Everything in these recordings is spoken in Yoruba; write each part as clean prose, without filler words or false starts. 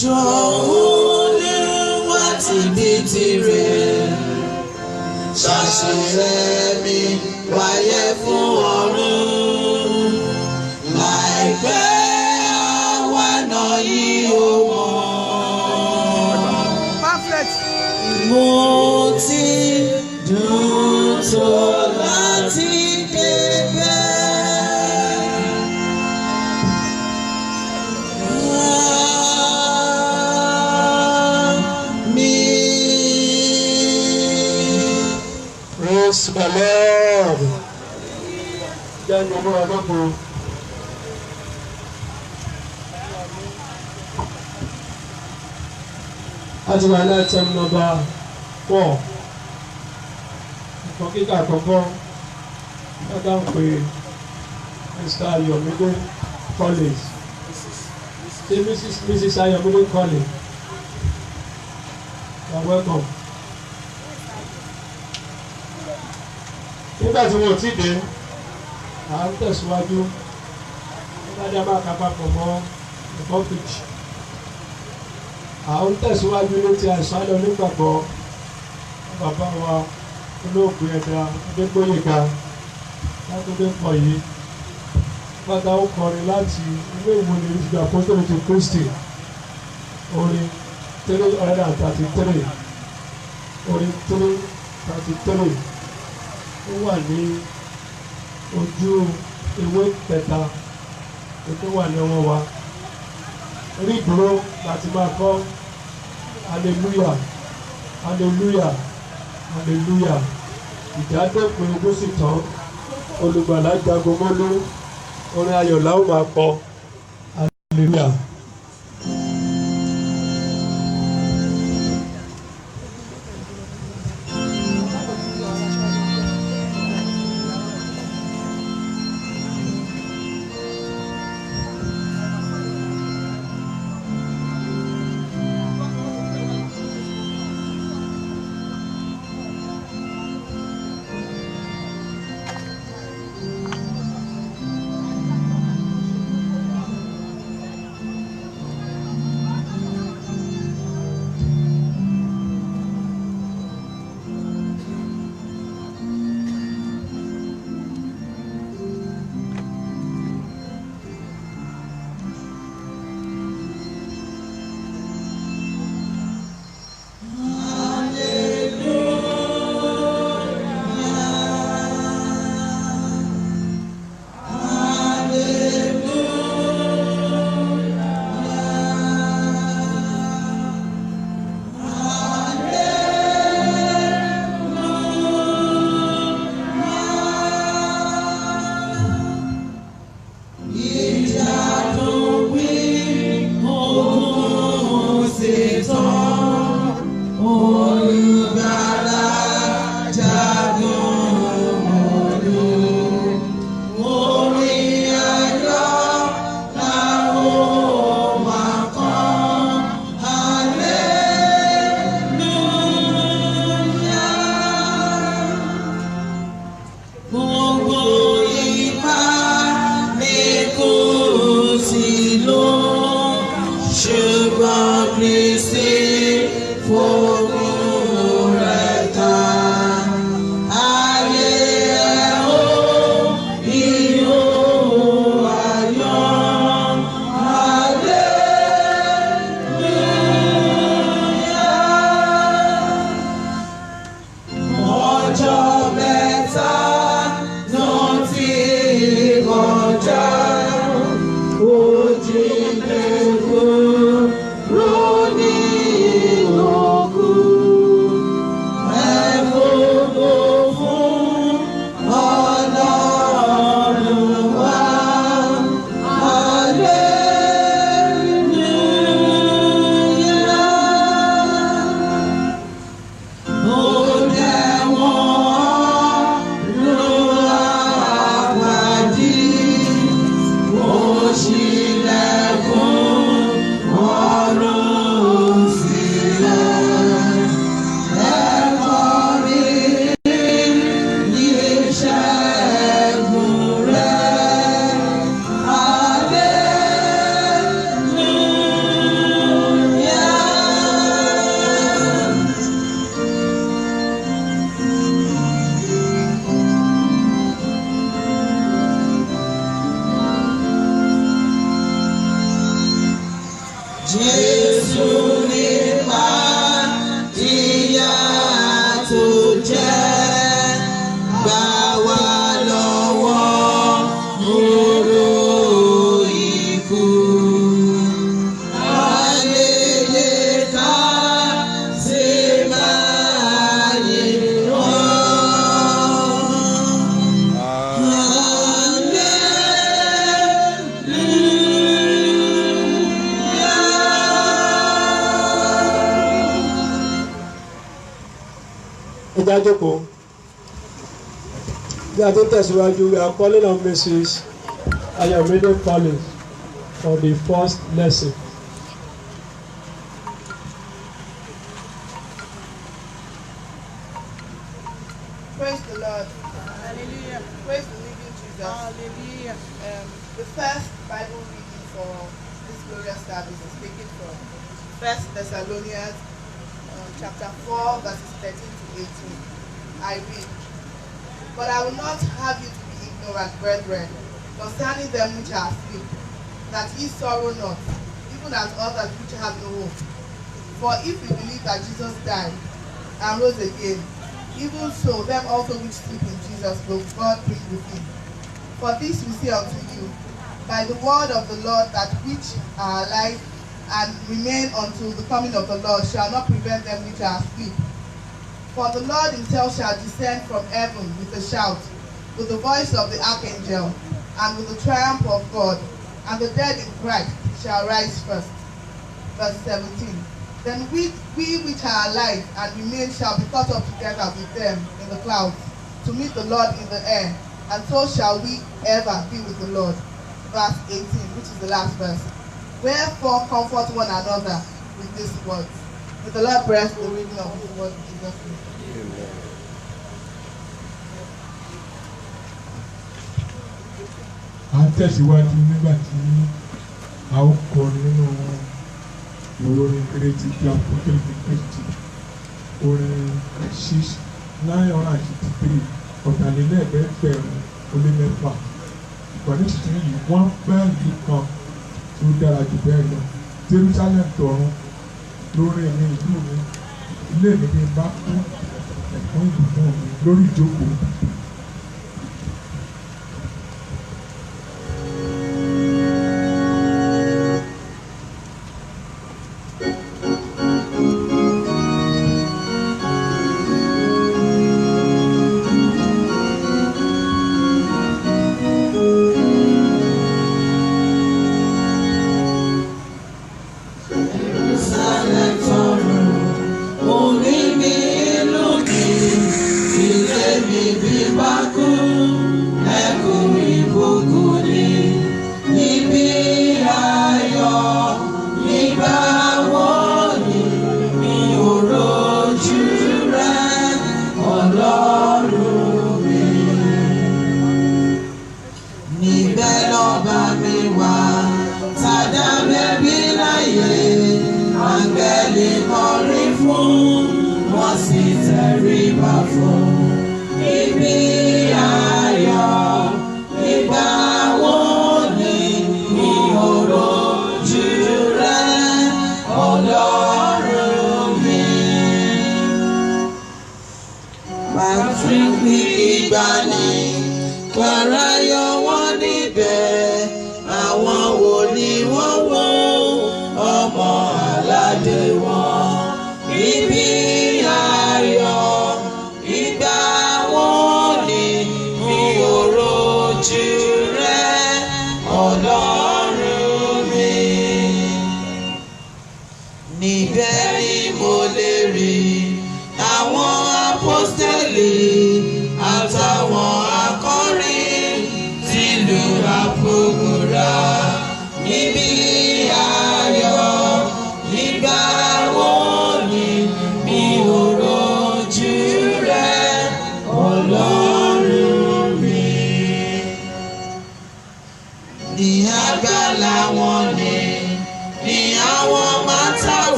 Jọ̀wọ́ Olúwa tìbí tirẹ̀, ṣàṣìrẹ́ mi wáyé fún ọ̀run. Láìpẹ́ àwa náà yìí ó mọ̀. Mo ti dùn tó láti bẹ̀rẹ̀. Praise the Lord. Jẹ́ ìgbìmọ̀ ọlọ́pọ̀. Láti wà ní item number 4. Ìkọ́ kíkà àkọ́kọ́. Lọ́dà ń pè Mr. Ayọ̀mídé Collins. Ṣé Mrs. Ayọ̀mídé Collins? You are welcome. Nígbà tí wọ́n ti dé, à ń tẹ̀síwájú nígbà tí a máa kápá pọ̀ mọ́ ẹ̀kọ́ pitch. À ń tẹ̀síwájú ní ti àìsàn àlọ́ nígbàgbọ́ bàbá wa olóògbé ẹ̀dá Adégbóyèga Látúndé pọ̀ yìí. Pátá ó kọrin láti ilé ìwòye ìjọ Apostolic ti Kristi orin 333 orin 333. Ó wà ní ojú ewé kẹta tó wà ní ọwọ́ wa. Orí ìdúró láti máa kọ́ hallelujah hallelujah hallelujah. Ìdádópin ogún sì tán, olùgbàlà jagun mọ́lú, orin ayọ̀ la ó máa kọ hallelujah. jókòó. Bí a tó tẹ̀síwájú, we are calling on Mrs. Ayomide Collins for the first lesson. Praise the Lord. Hallelujah. Praise the living Jesus. Hallelujah. The first Bible reading for this glorious service is taken from 1 Thessalonians chapter 4 verses 13 to 18. I read, "But I will not have you to be ignorant, brethren, concerning them which are asleep, that ye sorrow not, even as others which have no hope. For if we believe that Jesus died and rose again, even so them also which sleep in Jesus will God bring with him. For this we say unto you, by the word of the Lord, that which are alive and remain until the coming of the Lord shall not prevent them which are asleep. For the Lord himself shall descend from heaven with a shout, with the voice of the archangel, and with the triumph of God, and the dead in Christ shall rise first." Verse 17. "Then we which are alive and remain shall be caught up together with them in the clouds, to meet the Lord in the air, and so shall we ever be with the Lord." Verse 18, which is the last verse. "Wherefore comfort one another with these words." May the Lord bless the reading of his word in Jesus' name. À ń tẹ̀síwájú nígbà tí a ó kọrin nínú ìròyìn ìrètí tí a kò tó ní Kristi, orin 963 ọ̀tàlélẹ́ẹ̀ẹ́dẹ́gbẹ̀rún ó lé mẹ́fà. Ìpàdé tuntun yìí wọ́n fẹ́ ìlú kan tí ó dára jù bẹ́ẹ̀ lọ. Jerusalem tọ̀run lórí mi ìlú mi, ilé mi bí n bá kú ẹ̀kún ìbùkún mi lórí ìjókòó.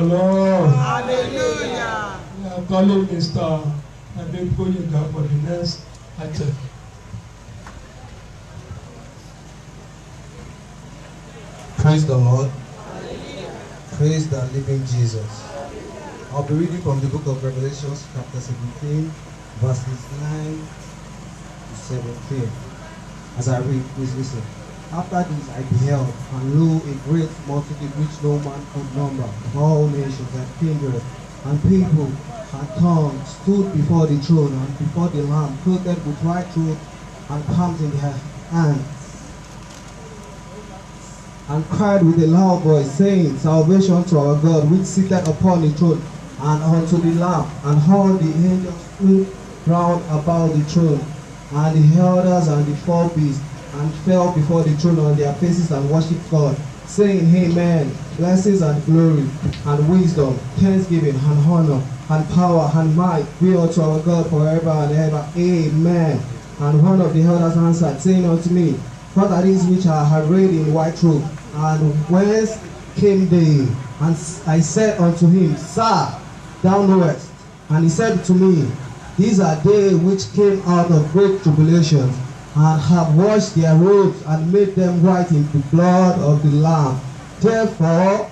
Lord. Hallelujah. We are calling Mr. Adekoyega for the next item. Praise the Lord. Praise the living Jesus. I'll be reading from the book of Revelation, chapter 17, verses 9 to 17. As I read, please listen. After this I beheld, and lo, a great multitude which no man could number, of all nations and kindred, and people, and tongues, stood before the throne and before the Lamb, clothed with white robe and palms in their hands, and cried with a loud voice, saying, Salvation to our God, which sitteth upon the throne, and unto the Lamb. And all the angels stood round about the throne, and the elders and the four beasts, and fell before the throne on their faces and worshipped God, saying, Amen. Blessings and glory, and wisdom, thanksgiving, and honor, and power, and might be unto our God forever and ever. Amen. And one of the elders answered, saying unto me, What are these which are arrayed in white robe, and whence came they? And I said unto him, Sir, thou knowest. And he said to me, These are they which came out of great tribulation, and have washed their robes, and made them white in the blood of the Lamb. Therefore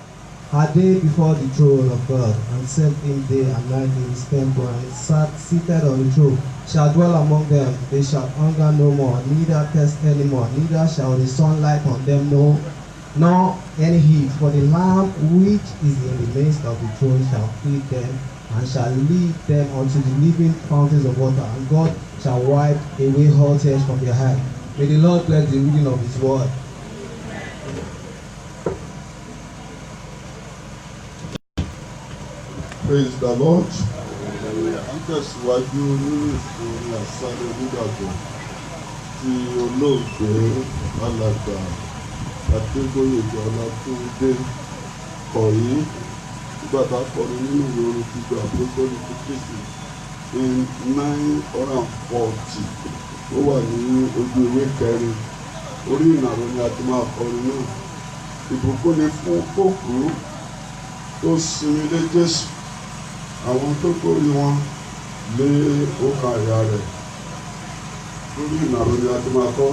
are they before the throne of God, and serve him day and night in his temple, and seated on the throne shall dwell among them. They shall hunger no more, neither thirst any more, neither shall the sun light on them nor any heat. For the Lamb which is in the midst of the throne shall feed them, and shall lead them unto the living fountains of water, and God shall wipe away all tears from their eyes. May the Lord bless the reading of his word. Praise the Lord. À ń tẹ̀síwájú nínú ìfòrin àṣálẹ́ onígbàgbọ́ tí olóògbé alàgbà Adégbóyèga Ọlátúndé kọ̀ yìí nígbà tá a kọrin nínú ìwé orin gbígbà Apostolic ti Kristi in 940. Ó wà ní ojú ìwé kẹrin. Orí ìnàró ni a ti máa kọrin náà. Ìbùkún ni fún òkú tó sinmi lé Jésù, àwọn tó kórè wọn lé ọkà àyà rẹ̀. Lórí ìnàró ni a ti máa kọ́.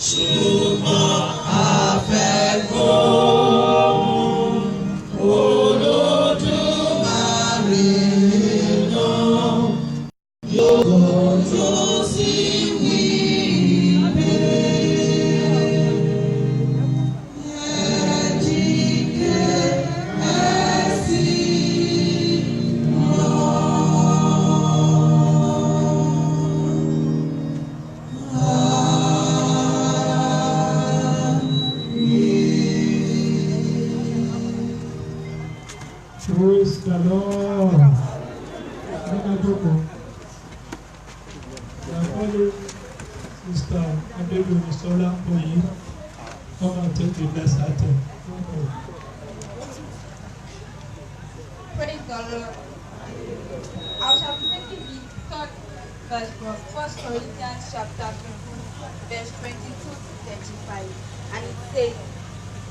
ṣùgbọ́n àfẹ́gbọ́n Olódùmarè náà yóò tó sí wí pé ẹ̀jíkẹ́ ẹ̀sìn lọ. Praise the Lord. Sister Adébíyí Sọlá Oyi, come and take the next item. Praise the Lord. I shall be taking the third verse from 1 Corinthians chapter 15, verse 22 to 35. And it says,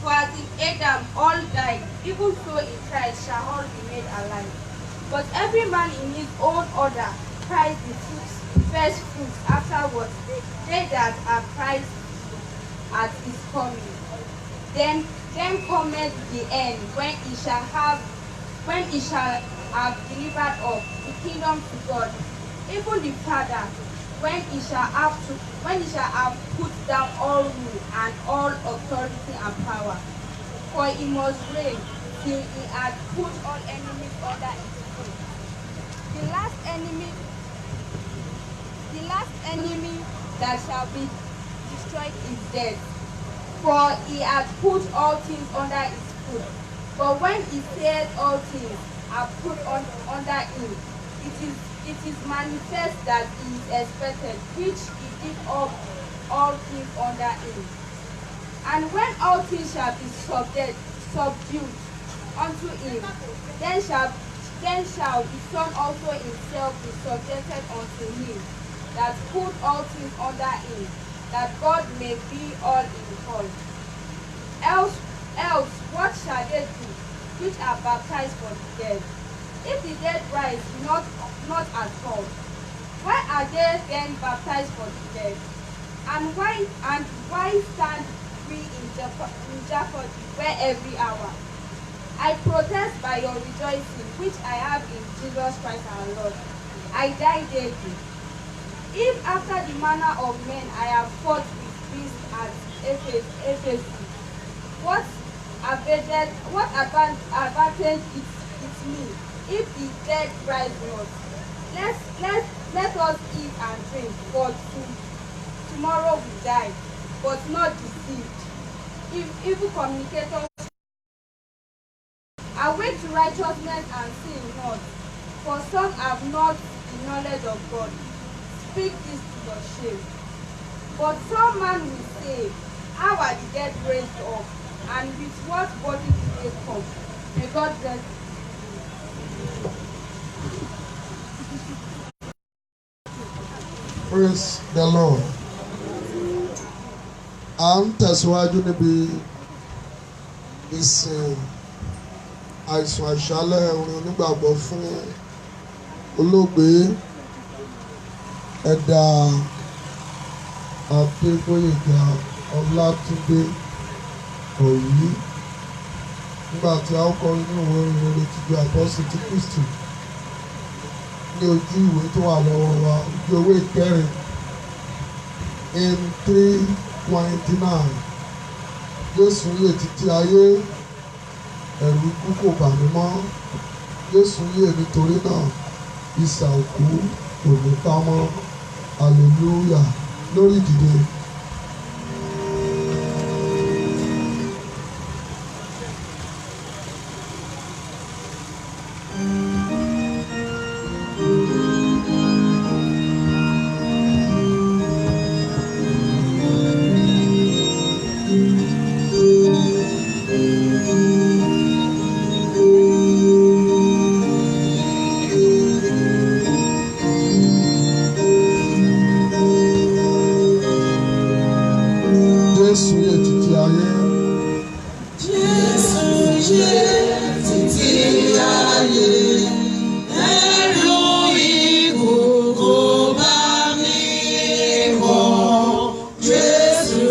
"For as in Adam all died, even so in Christ shall all be made alive. But every man in his own order, Christ the first fruits, afterwards they that are Christ at his coming. Then cometh the end, when he shall have delivered up the kingdom to God, even the Father, when he shall have put down all rule and all authority and power. For he must reign till he had put all enemies under his feet. The last enemy that shall be destroyed is death. For he hath put all things under his foot. But when he said all things are put under him, it is manifest that he is expected, which he did all things under him. And when all things shall be subdued unto him, then shall the Son also himself be subjected unto him, that put all things under him, that God may be all in all. Else what shall they do, which are baptized for the dead? If the dead rise not at all, why are they then baptized for the dead? And why stand we in jeopardy where every hour? I protest by your rejoicing, which I have in Jesus Christ our Lord. I die daily. If after the manner of men I have fought with beasts at Ephesus, what advantage it me, if the dead rise not? Let us eat and drink, for tomorrow we die, but not deceived. If evil communicators awake to righteousness and sin not, for some have not the knowledge of God. Speak this to your shame. But some man will say, how are the dead raised up? And with what body do they come? May God bless you. Praise the Lord. À ń tẹ̀síwájú níbi ìsìn àìsàn àṣálẹ̀ orin onígbàgbọ́ fún olóògbé Ẹ̀dà Adégbóyèga Ọlátúndé Òyí, nígbà tí a ó kọ inú ìwé ìrere tìjú àpọ́sítélì ti Kristi ní ojú ìwé tó wà lọ́wọ́ wa, ojú ewé ìkẹrin in 329. Jésù yè títí ayé, ẹ̀rù ikú kò bà mí mọ́. Jésù yè nítorí náà isà òkú kò ní ká mọ́. Hallelujah. Lórí ìdìde. Jésù yè títí ayé. Jésù yè títí ayé, ẹ̀rù ikú kò bá mi mọ́. Jésù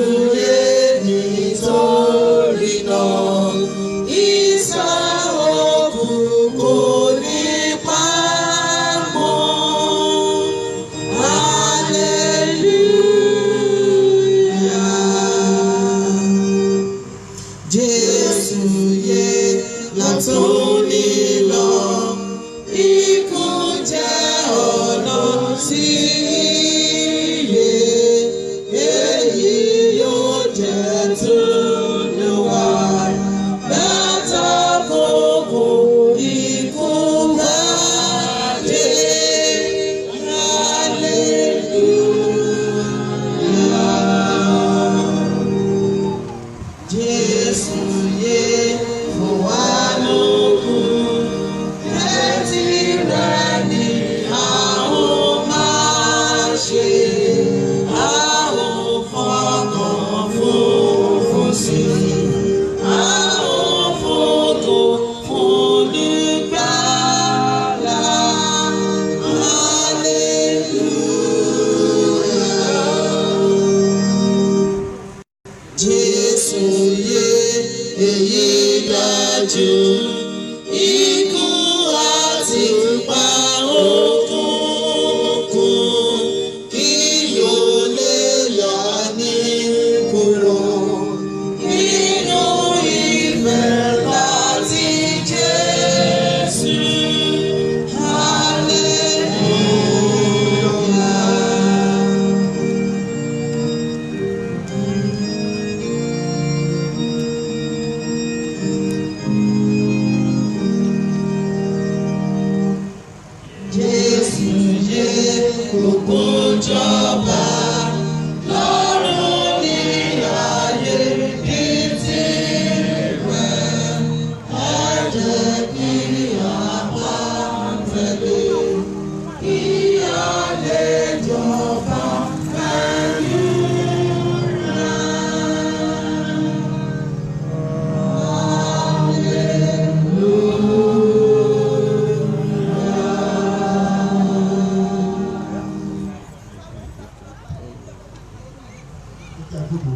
àdúgbò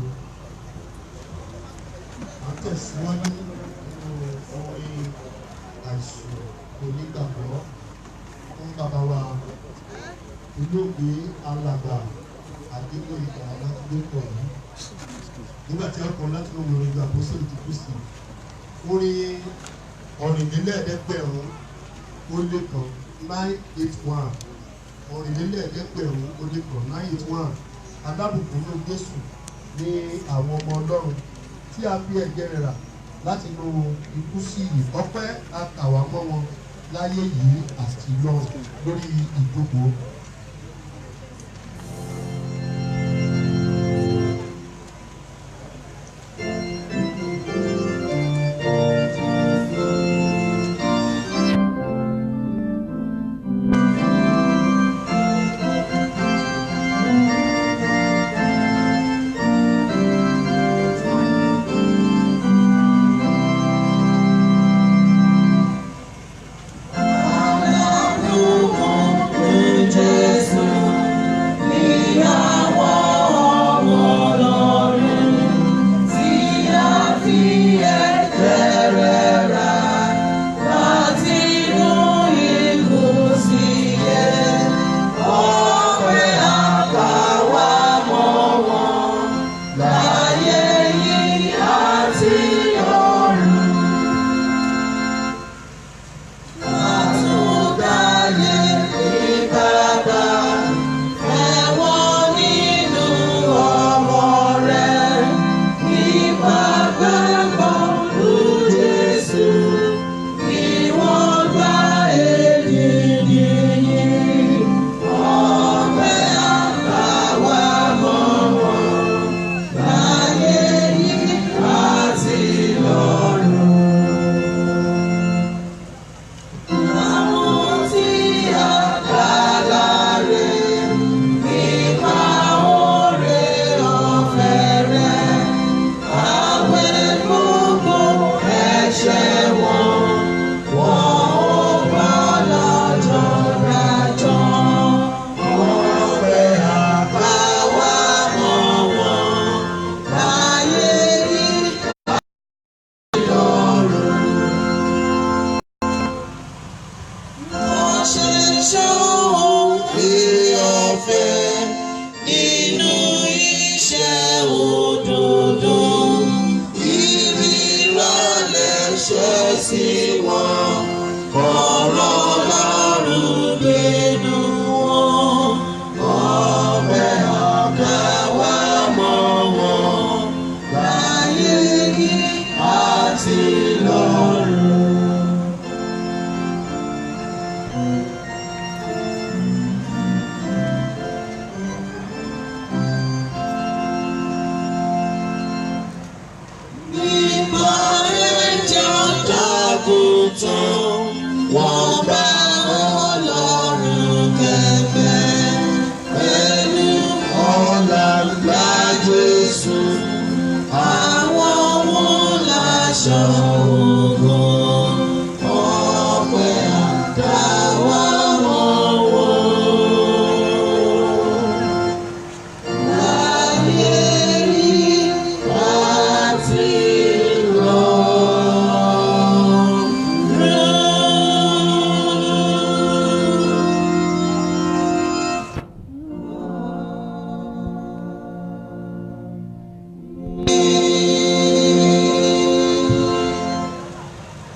àtẹ̀síwájú nínú orin àìsùn onígbàgbọ́ fún bàbá wa olóògbé alàgbà àdéhùn ìgbà aládùúgbò yìí nígbà tí wọ́n kọ́ láti lọ́wọ́ orin ìgbà Àpọ́sítélì ti Kristi orin ọ̀rìnlélẹ́ẹ̀ẹ́dẹ́gbẹ̀rún ó lé kan 981 ọ̀rìnlélẹ́ẹ̀ẹ́dẹ́gbẹ̀rún ó lé kan 981 alábùkún ló Jésù ní àwọn ọmọ Ọlọ́run tí a fi ẹ̀jẹ̀ rẹ̀ rà láti inú ikú sí yìí ọpẹ́ àtàwà mọ́ wọn láyé yìí àti lọ́run lórí ìjókòó.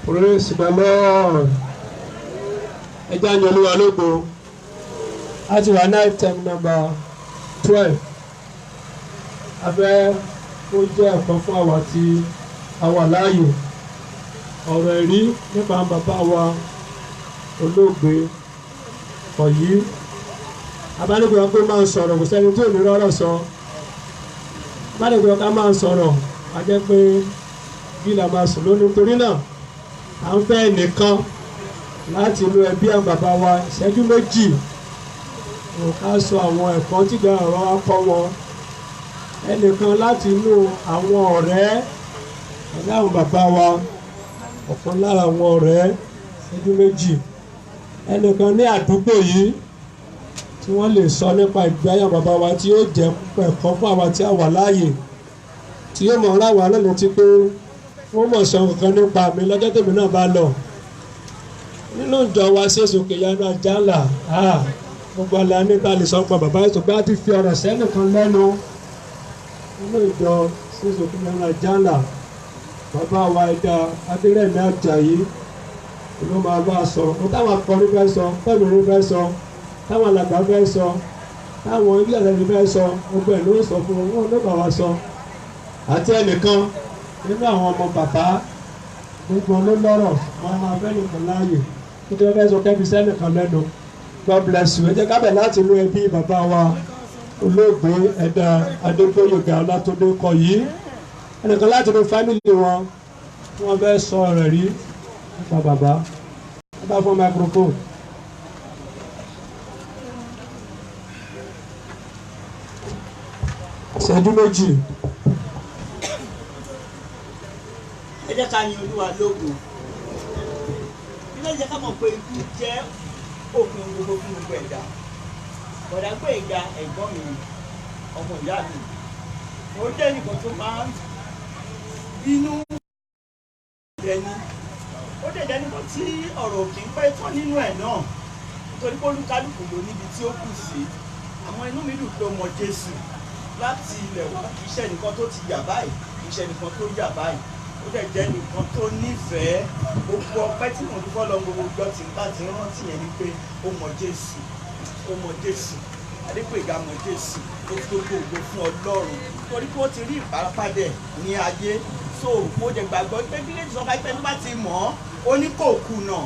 Praise the Lord. Ẹja ń yan Olúwa lógo. A ti wà ní item number 12. A fẹ́ kó jẹ́ ẹ̀kọ́ fún àwa tí a wà láàyè. Ọ̀rọ̀ ẹ̀rí nípa bàbá wa olóògbé Ọ̀yí. Abánigbọ̀n pé máa ń sọ̀rọ̀ kò sẹ́ni tí ò ní rọ́rọ̀ sọ. Abánigbọ̀n ká máa ń sọ̀rọ̀ a jẹ́ pé bí la máa sùn lónìí torí náà. À ń fẹ́ ẹnìkan láti inú ẹbí àwọn bàbá wa ìṣẹ́jú méjì ká sọ àwọn ẹ̀kọ́ tí ìgbà ọ̀rọ̀ wa kọ́ wọn ẹnìkan láti inú àwọn ọ̀rẹ́ ẹ̀dá àwọn bàbá wa ọ̀kan lára àwọn ọ̀rẹ́ ìṣẹ́jú méjì ẹnìkan ní àdúgbò yìí tí wọ́n lè sọ nípa ìgbé ayé bàbá wa tí yóò jẹ́ ẹ̀kọ́ fún àwa tí a wà láàyè tí yóò mọ̀ ọ́n láwa lọ́nà tí pé wọ́n mọ̀ sọ nǹkan nípa mi lọ́jọ́ tèmi náà bá lọ nínú ìjọ wa ṣèṣe òkè yanu àjàlá gbogbo àlà níta lè sọ pé bàbá ètò pé a ti fi ọ̀rọ̀ sẹ́nìkan lẹ́nu nínú ìjọ ṣèṣe òkè yanu àjàlá bàbá wa ẹ̀dá adérẹ̀mí àjàyí ló máa bá a sọ mo táwọn akọrin fẹ́ sọ pẹ̀lú orin fẹ́ sọ táwọn alàgbà fẹ́ sọ táwọn ilé ẹ̀rẹ́ni fẹ́ sọ gbogbo ẹ̀ ló sọ fún wọn ló bá wa sọ àti ẹnìkan nínú àwọn ọmọ bàbá gbogbo ló lọ́rọ̀ wọn máa fẹ́ nìkan láàyè nítorí wọ́n fẹ́ sọ kẹ́bi sẹ́nìkan lẹ́nu God bless you ẹ jẹ́ ká bẹ̀ láti inú ẹbí bàbá wa olóògbé ẹ̀dá Adégbóyèga Ọlátúndé Kọ̀yí ẹnìkan láti inú fámìlì wọn wọ́n fẹ́ sọ ọ̀rọ̀ rí nípa bàbá ẹ bá fún microphone. Ìṣẹ́jú méjì. Ẹ jẹ́ ká yin Olúwa lógo. Ilé ìjẹ́ ká mọ̀ pé ikú jẹ́ òpin gbogbo fún gbogbo ẹ̀dá. Bọ̀dá pé ìgbà ẹ̀gbọ́n mi, ọmọ ìyá mi. Mo jẹ́ nìkan tó máa ń bínú ẹni. Ó dẹ̀ jẹ́ nìkan tí ọ̀rọ̀ kì í pẹ́ tán nínú ẹ̀ náà. Nítorí pé olúkálùkù ló níbi tí ó kù sí. Àwọn inú mi dùn pé ó mọ Jésù. Láti ilẹ̀ wá kì í ṣe nìkan tó ti yà báyìí, kì í ṣe nìkan tó yà báyìí. Ó dẹ̀ jẹ́ nìkan tó nífẹ̀ẹ́ gbogbo ọpẹ́ tí mo dúpọ́ lọ gbogbo ọjọ́ tí n bá ti rántí yẹn ni pé ó mọ Jésù, ó mọ Jésù. Adépèga mọ Jésù, ó fi gbogbo fún Ọlọ́run. Torí pé ó ti rí ìbárapadẹ̀ ní ayé. So mo dẹ̀ gbàgbọ́ pé bí lè sọ pé tó bá ti mọ̀ ọ́, ó ní kò kùnà.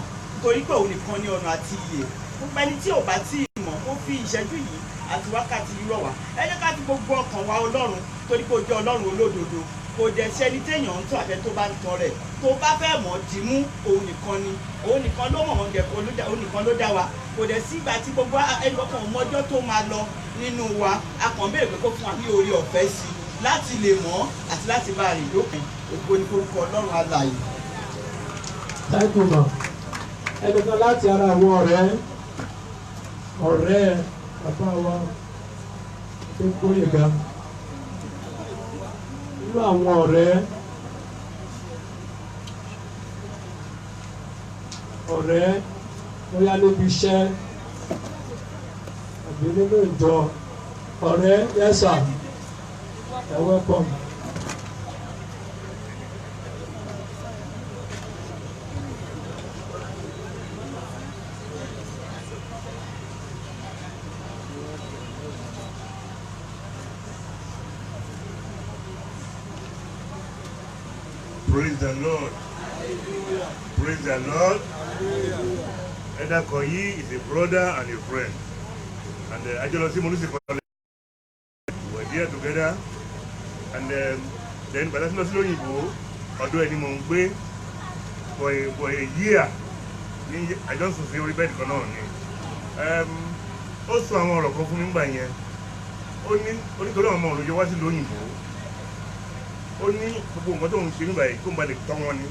Torí pé òun nìkan ní ọ̀nà àti ìyè. Gbogbo ẹni tí ò bá tí ì mọ̀, ó fi ìṣẹ́jú yìí àti wákàtí rírọ̀ wá. Ẹ jẹ́ ká ti gbogbo ọkàn wa Ọlọ́run torí pé ó jẹ́ Ọlọ́run olódodo. Kò dẹ̀ sẹ́ni téèyàn ń tọ́ àfẹ tó bá ń tọ́ rẹ̀. Tó bá fẹ́ mọ̀ dì mú òun nìkan ni. Òun nìkan ló mọ̀ wọ́n gẹ̀ òun nìkan ló dá wa. Kò dẹ̀ sí ìgbà tí gbogbo ẹni ọkàn ọmọjọ́ tó máa lọ nínú wa. A kàn béèrè pé kó fún wa ní oore ọ̀fẹ́ sí i láti lè mọ̀ àti láti bá rìn lópin. Ògo ni forúkọ Ọlọ́run alààyè. Thank you ma. Ẹnìkan láti ara àwọn ọ̀rẹ́ bàbá wa Adégbóyèga nínú àwọn ọ̀rẹ́ bóyá níbi iṣẹ́ àbí nínú ìjọ ọ̀rẹ́ yes sir you're welcome. Praise the Lord. Praise the Lord. Ẹ̀dá Kọ̀yí is a brother and a friend. And Ajolosi Municipal were there together. And then by that time, although any more for a year, I don't see orí bẹ́ẹ̀ kan náà ni. Ó sọ àwọn ọ̀rọ̀ kan fún mi nígbà yẹn. Ó ní onítorí àwọn ọmọ òun ló yẹ wá sí lóyìnbó. Ó ní gbogbo nǹkan tó ń ṣe nígbà yìí tó ń ba lè tọ́ wọn ni.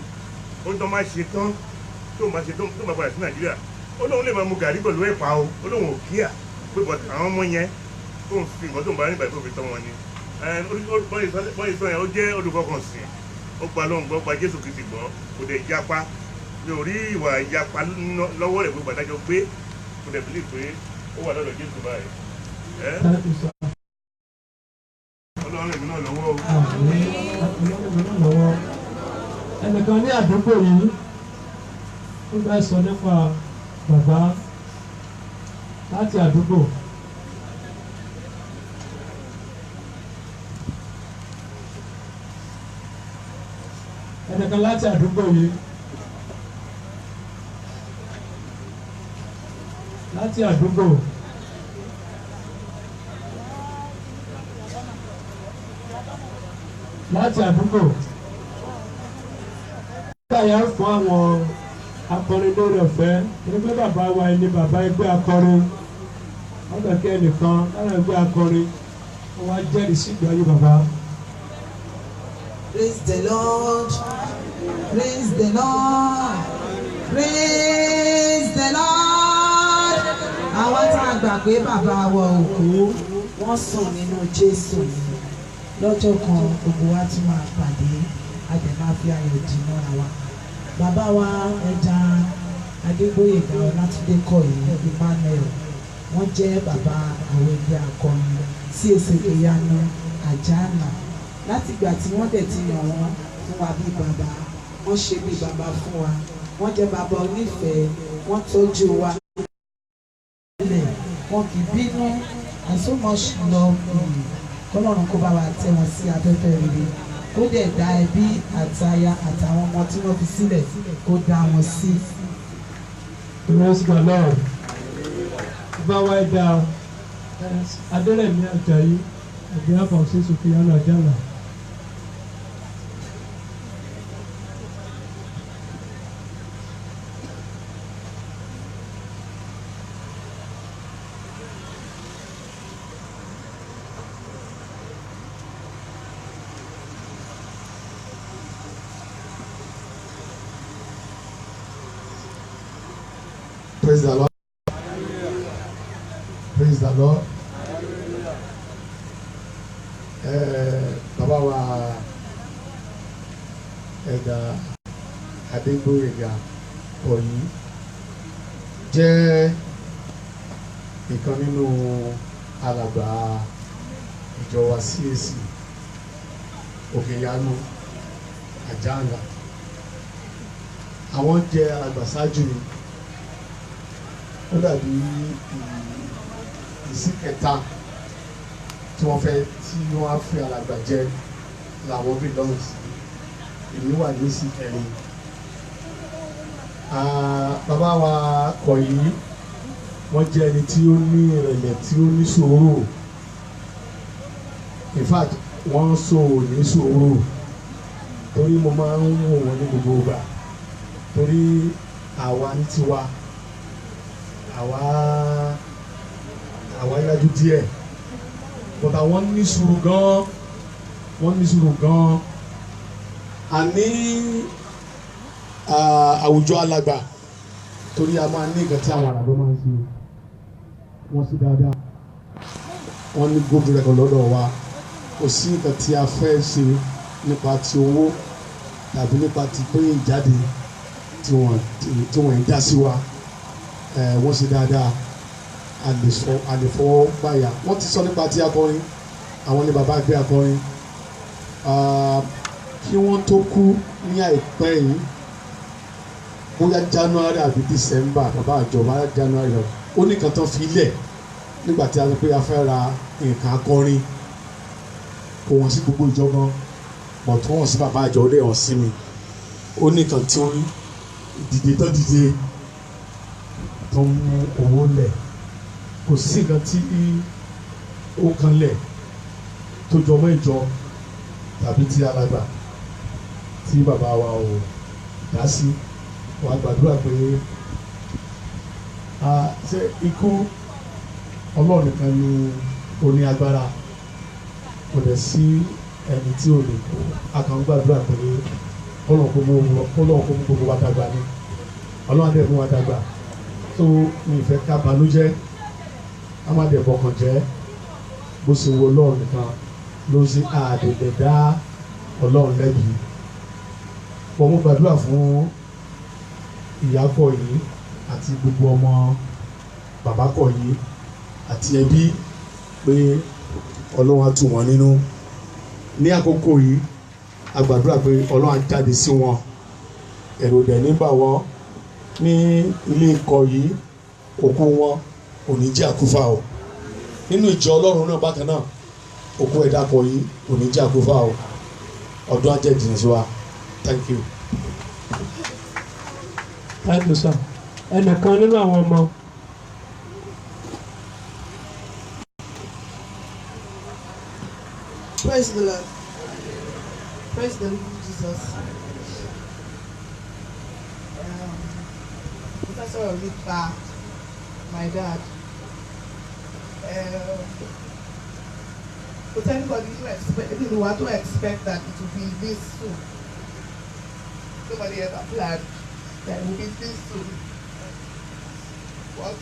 Ó ní tó máa ṣe tán tó máa padà sí Nàìjíríà. Ó lóun lè máa mu gàrí pẹ̀lú ẹ̀pà o. Ó lóun ò kíà pé àwọn ọmọ yẹn tó ń fi nǹkan tó ń bá nígbà tó fi tọ́ wọn ni. Bọ́ọ̀lì sọ yẹn ó jẹ́ olùfọkànsìn. Ó gba lóhùn gbọ́, gba Jésù Kristi gbọ́, kò dẹ̀ japa. Mi ò rí ìwà ìyapa lọ́wọ́ rẹ̀ gbogbo àdájọ́ pé kò dẹ̀ bílí pé ó wà lọ́dọ̀ Jésù báyìí. Ọlọ́run èmi náà lọ́wọ́ o. Ẹnìkan ní àdúgbò yìí ó fẹ́ sọ nípa bàbá láti àdúgbò. Ẹnìkan láti àdúgbò yìí láti àdúgbò. Láti àdúgbò. Káyà fún àwọn akọrin lórí ọ̀fẹ́ ẹgbẹ́ bàbá wa ẹni bàbá ẹgbẹ́ akọrin wọ́n kẹ̀kẹ́ ẹnìkan lára ẹgbẹ́ akọrin wọ́n wá jẹ́rìí sí ìgbà yìí bàbá. Praise the Lord. Praise the Lord. Praise the Lord. àwa tá a gbà pé bàbá wa òkú wọ́n sùn nínú Jésù lọ́jọ́ kan gbogbo wa tún máa pàdé àjẹmá fi ayọ̀ dì mọ́ra wa. Bàbá wa ẹja Adégbóyèga Ọlátúndé Kọ̀yí Emmanuel wọ́n jẹ́ bàbá àwọn ẹgbẹ́ akọrin sí èsèké yanu àjànà látìgbà tí wọ́n dẹ̀ ti yàn wọ́n fún wa bí bàbá wọ́n ṣe bí bàbá fún wa wọ́n jẹ́ bàbá onífẹ̀ẹ́ wọ́n tọ́jú wa nílẹ̀ wọn kì í bínú and so much love kọ́lọ́run kó bá wa tẹ́ wọn sí afẹ́fẹ́ rere kó dẹ̀ dá ẹbí àtaya àtàwọn ọmọ tí wọ́n fi sílẹ̀ kó dá wọn sí. Praise the Lord. Báwa ẹ̀dá Adérẹ̀mí Àjàyí ẹ̀dá àfọ̀nsí Sùfìyánù Àjàlá. Praise the Lord. Praise the Lord. Bàbá wa ẹ̀dá Adégbóyèga Kọ̀yí jẹ́ ìkan nínú alàgbà ìjọ wa CAC Òkèyanu Àjànà. Àwọn jẹ́ alàgbà ṣáájú mi. Ó dàbí ìsìnkẹta tí wọ́n fẹ́ tí wọ́n á fi alàgbà jẹ làwọn bí lọ́rùn sí èmi wà ní ìsìnkẹrin. Bàbá wa Kọ̀yí wọ́n jẹ́ ẹni tí ó ní ìrẹ̀lẹ̀ tí ó ní sùúrù. In fact wọ́n ní sùúrù torí mo máa ń wò wọ́n ní gbogbo ìgbà torí àwa ní tiwa. Àwa yájú díẹ̀ but àwọn ní sùúrù gan, wọ́n ní sùúrù gan. Àní àwùjọ alàgbà torí a máa ní nǹkan tí àwọn àràbọ̀ máa ń ṣe wọ́n sì dáadáa wọ́n ní good record lọ́dọ̀ wa kò sí nǹkan tí a fẹ́ ṣe nípa ti owó tàbí nípa ti pé ìjáde tí wọ́n ń dá sí wa. Wọ́n ṣe dáadáa àlefọwọ́ báyà wọ́n ti sọ nípa ti akọrin àwọn ní bàbá àgbẹ̀ akọrin kí wọ́n tó kú ní àìpẹ́ yìí bóyá January àbí December bàbá àjọba January lọ ó ní nǹkan tán fi lẹ̀ nígbà tí a sọ pé a fẹ́ ra nǹkan akọrin kò wọ́n sí gbogbo ìjọba bọ̀ tó wọ́n sí bàbá àjọ ó dẹ̀ wọ́n sí mi ó ní nǹkan tí wọ́n dìde tó dìde tó ń mú owó lẹ̀ kò sí nǹkan tí ó kan lẹ̀ tó jọmọ́ ìjọ tàbí tí alàgbà tí bàbá wa ò dá sí wà gbàdúrà pé ṣé ikú Ọlọ́run nìkan ni ó ní agbára kò dẹ̀ sí ẹni tí ò lè kú a kàn gbàdúrà pé Ọlọ́run kó mú gbogbo wa dàgbà ni Ọlọ́run dẹ̀ mú wa dàgbà tó mi ìfẹ́ ká banújẹ́ a máa dẹ̀ bọkàn jẹ́ bó ṣe wo Ọlọ́run nìkan ló ṣe àdèdè dá Ọlọ́run lẹ́bi. Mo gbàdúrà fún ìyá Kọ̀yí àti gbogbo ọmọ bàbá Kọ̀yí àti ẹbí pé Ọlọ́run á tù wọ́n nínú ní àkókò yìí a gbàdúrà pé Ọlọ́run á jáde sí wọn ẹ̀rù dẹ̀ nígbà wọn ní ilé Kọ̀yí òkú wọn ò ní jẹ́ àkúfà o nínú ìjọ Ọlọ́run náà bákan náà òkú ẹ̀dá Kọ̀yí ò ní jẹ́ àkúfà o ọdún ajẹ́ ìdìní sí wa. Thank you. Thank you, sir. Ẹnìkan nínú àwọn ọmọ. Praise the Lord. Praise the living Jesus. Professor Olipa, my dad. But anybody who expect that it will be this soon. Nobody ever planned that it will be this soon. What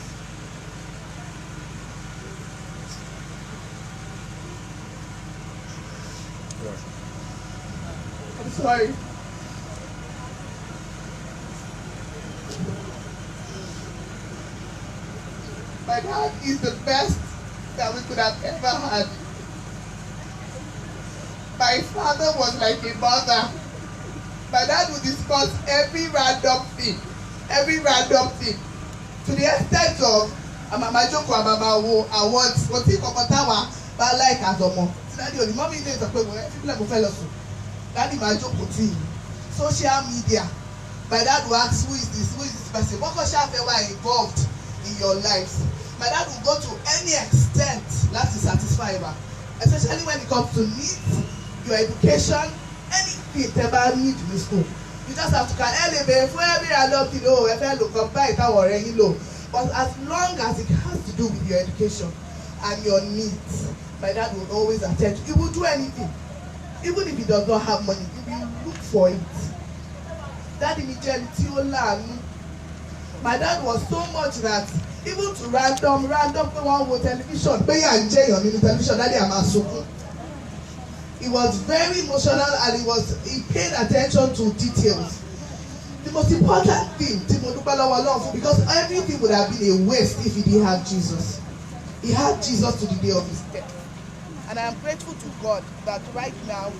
I'm sorry. My dad is the best that we could have ever had. My father was like a mother. My dad would discuss every random thing, to the extent of Mama Joko and Mama Wo awards. But think of Otawa, but like as Omo. Daddy, the mommy days are people like Buffalo. Daddy, my Joko team, social media. My dad will ask, who is this person? What social media involved in your life? My dad will go to any extent that is satisfying, especially when it comes to needs, your education, anything ever need in school. You just have to can elevate for every adult, if I look up by it or any low. But as long as it has to do with your education and your needs, my dad will always attend. He will do anything. Even if he does not have money, he will look for it. That immediately, my dad was so much that even to random one with television, television, Daddy Amasuku. He was very emotional and he paid attention to details. The most important thing, because everything would have been a waste if he didn't have Jesus. He had Jesus to the day of his death. And I am grateful to God that right now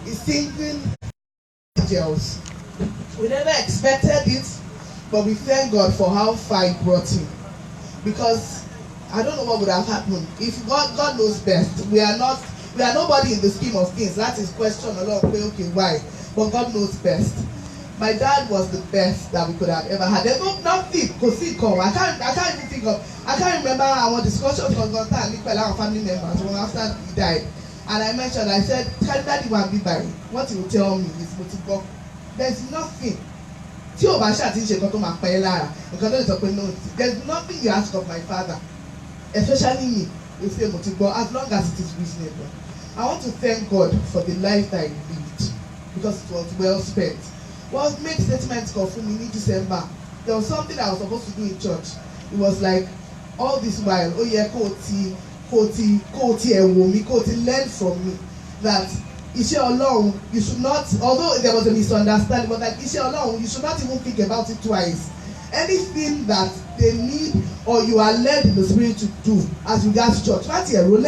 he's singing angels. We never expected it, but we thank God for how far he brought him. Because I don't know what would have happened. If God knows best. We are nobody in the scheme of things. That is question a lot of people, okay, why? But God knows best. My dad was the best that we could have ever had. There's nothing could see come. I can't even think of. I can't remember our discussions with God and our family members after he died. And I said, can Daddy want to be by? What he will tell me is what to go. There's nothing. There's nothing you ask of my father, especially me. You say as long as it is reasonable. I want to thank God for the life that he lived because it was well spent. What made statements come for me in December? There was something I was supposed to do in church. It was like all this while, oh yeah, Koti, learn from me that Iṣẹ́ Ọlọ́run, you should not, although there was a misunderstanding, but like Iṣẹ́ Ọlọ́run, you should not even think about it twice. Anything that they need or you are led in the spirit to do as regards church, even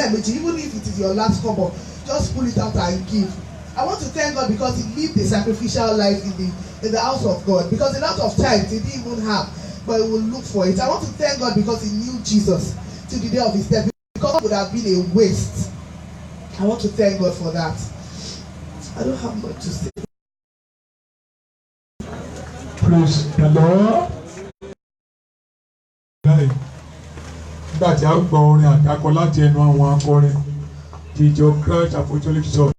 if it is your last couple, just pull it out and give. I want to thank God because he lived a sacrificial life in the house of God. Because a lot of times he didn't even have, but he will look for it. I want to thank God because he knew Jesus to the day of his death. Because it would have been a waste. I want to thank God for that. I don't have much to say. Praise the Lord. Nígbà tí a gbọ́ orin àdákọ láti ẹnu àwọn akọrin ti ìjọ Christ Apostolic Church.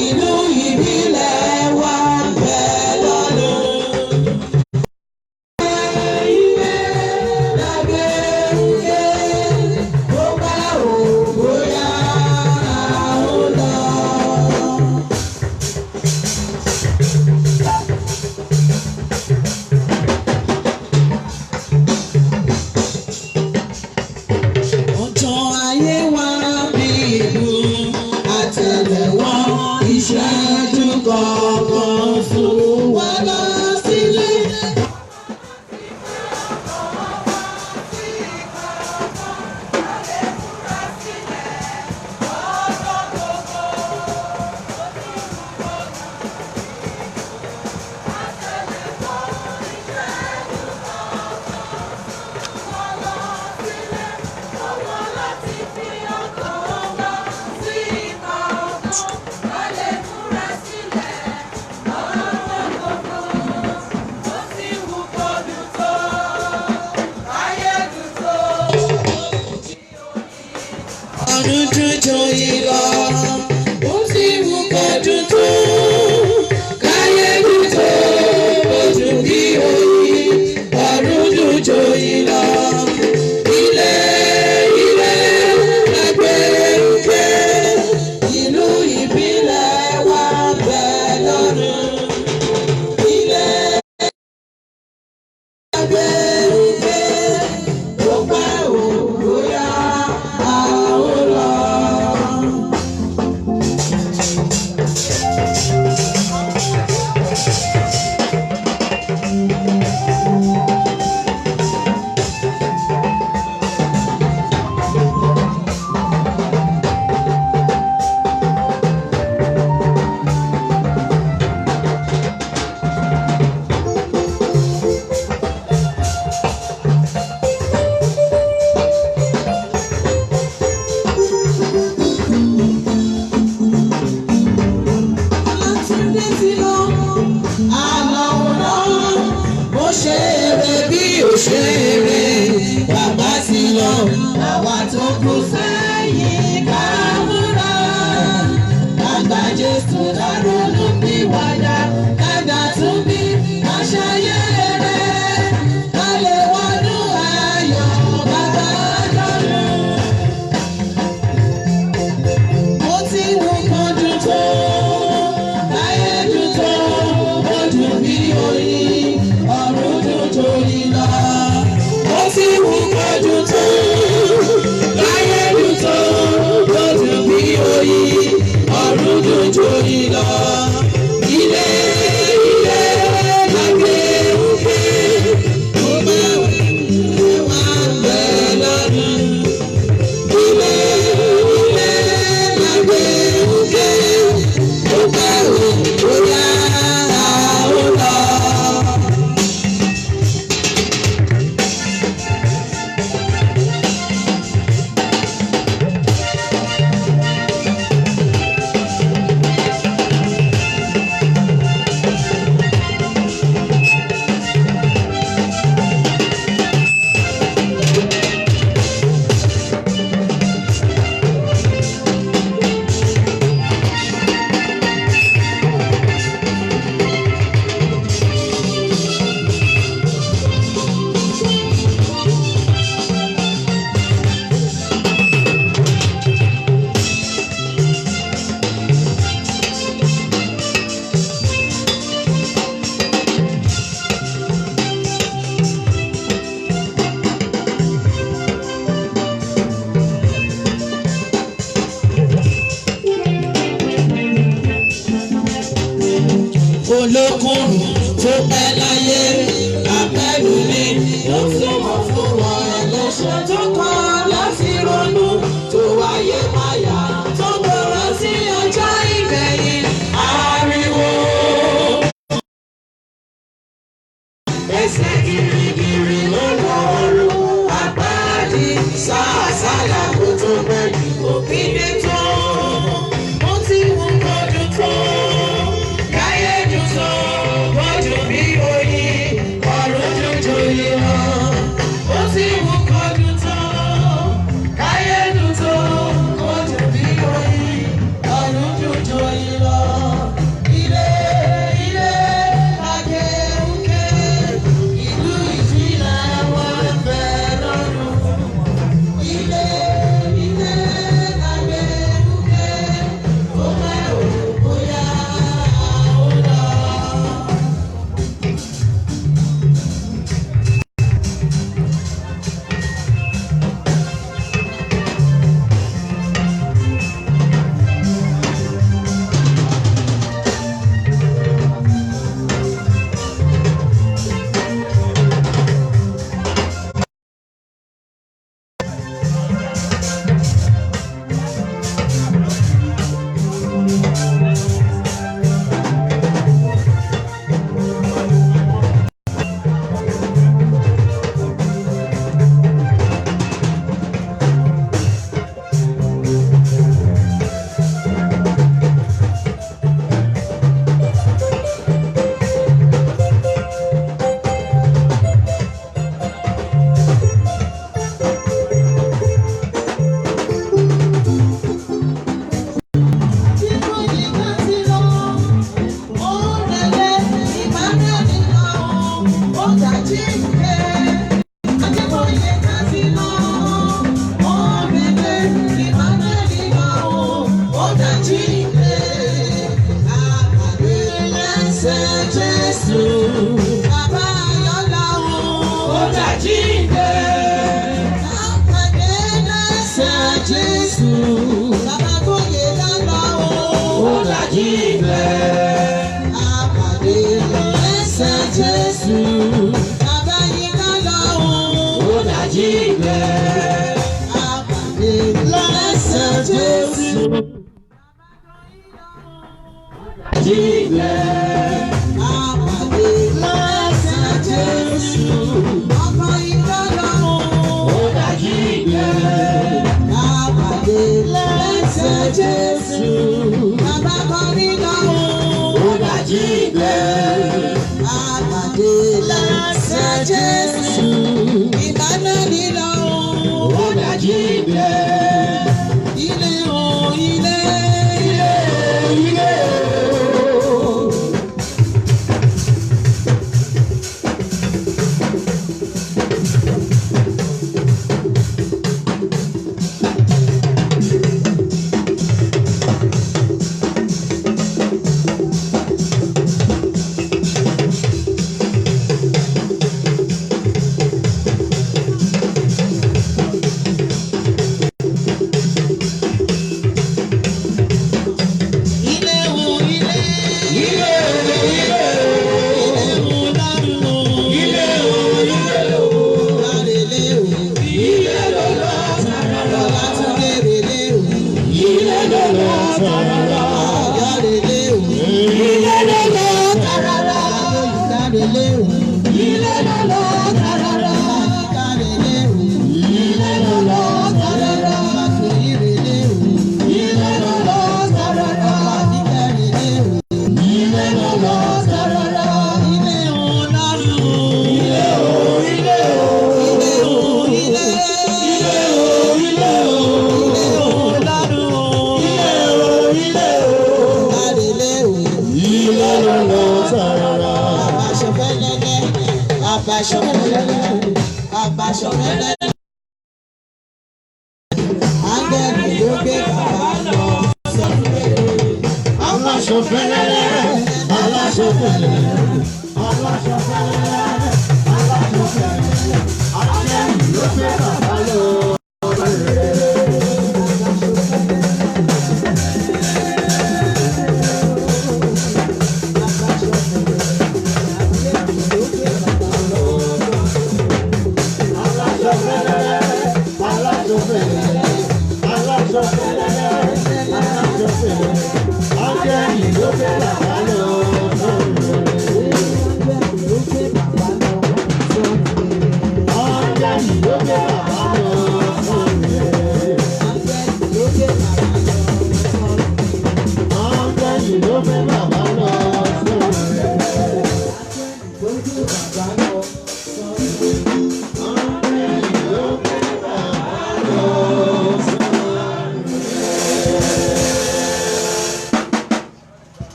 ìlú ìbílẹ̀ wa bẹ̀ lọ́dún. Ọjọ́ ayé wa bí ìlú àtẹ̀lẹ́wọ́ ìṣẹ́jú kọ̀ọ̀kan fún wa lọ sílé. Ọdún dúdú yìí lọ, ó ti wù kọdún tó. Káyé dúdú, ojú bí oyin. Ọdún dúdú yìí lọ, ilé lágbèrè. Ìlú ìbílẹ̀ wa bẹ̀ lọ́dún. Ilé lágbèrè. Ó pẹ́ òwúrọ̀ àwòrán. Alátúndé ti lọ, àlàwòrán, bó ṣe eré bí òṣèré. Bàbá ti lọ, àwa tó kù sẹ́yìn ká múra. Àgbà Jésù láròlù bí wàdà, kàdà tún bí aṣáyé rẹ̀. Ká lè wọnú ayọ̀ bàbá lọ́run. Mo ti wù kọdún tó, láyé dùn tó, ó dùn bí oyin, ọ̀run dùn tó yìí lọ. Mo ti wù kọdún tó, láyé dùn tó, ó dùn bí oyin, ọ̀run dùn tó yìí lọ. Ilé lágbèrè, ó máa wà bẹ̀ lọ́dún. Ilé lágbèrè, ó pẹ́ òwúrọ̀ àwòrán. Olókùnrin tó pẹ́ láyé abẹ́lú ni ó túmọ̀ fún wọn ẹlẹ́ṣẹ̀ tó kọ́ láti ronú tó wáyé máyà tó gbọ́rọ̀ sí ọjọ́ ìgbẹ̀yìn ariwo. Ẹsẹ̀ gírígírí ló lọ́ọ́rù àgbáàdì sàásàlà kó tó gbẹ̀yìn òfin dé tó. Mo ti wù kọdún tó. Káyé dùn tó, bọ́jú bí oyin, ọ̀run dùn jòyè hàn. Ó ti wù kọdún tó, jíǹde, àpàdé lẹ́sẹ̀ Jésù. Bàbá Ayọ̀lá ó dà jíǹde, àpàdé lẹ́sẹ̀ Jésù. Bàbá Gbóyè Lọ́lá ó dà jíǹde, àpàdé lẹ́sẹ̀ Jésù. Bàbá Yínká Lọ́wọ́ ó dà jíǹde, àpàdé lẹ́sẹ̀ Jésù. Jíǹde, àpàdé lẹ́sẹ̀ Jésù. Ọmọ Yínká Lọ́wọ́ ó dà jíǹde, àpàdé lẹ́sẹ̀ Jésù. Bàbá Kọ́rí Lọ́wọ́ ó dà jíǹde, àpàdé lẹ́sẹ̀ Jésù. Ìbánání Lọ́wọ́ ó dà jíǹde. Ilé o, ilé, ilé o, ilé o.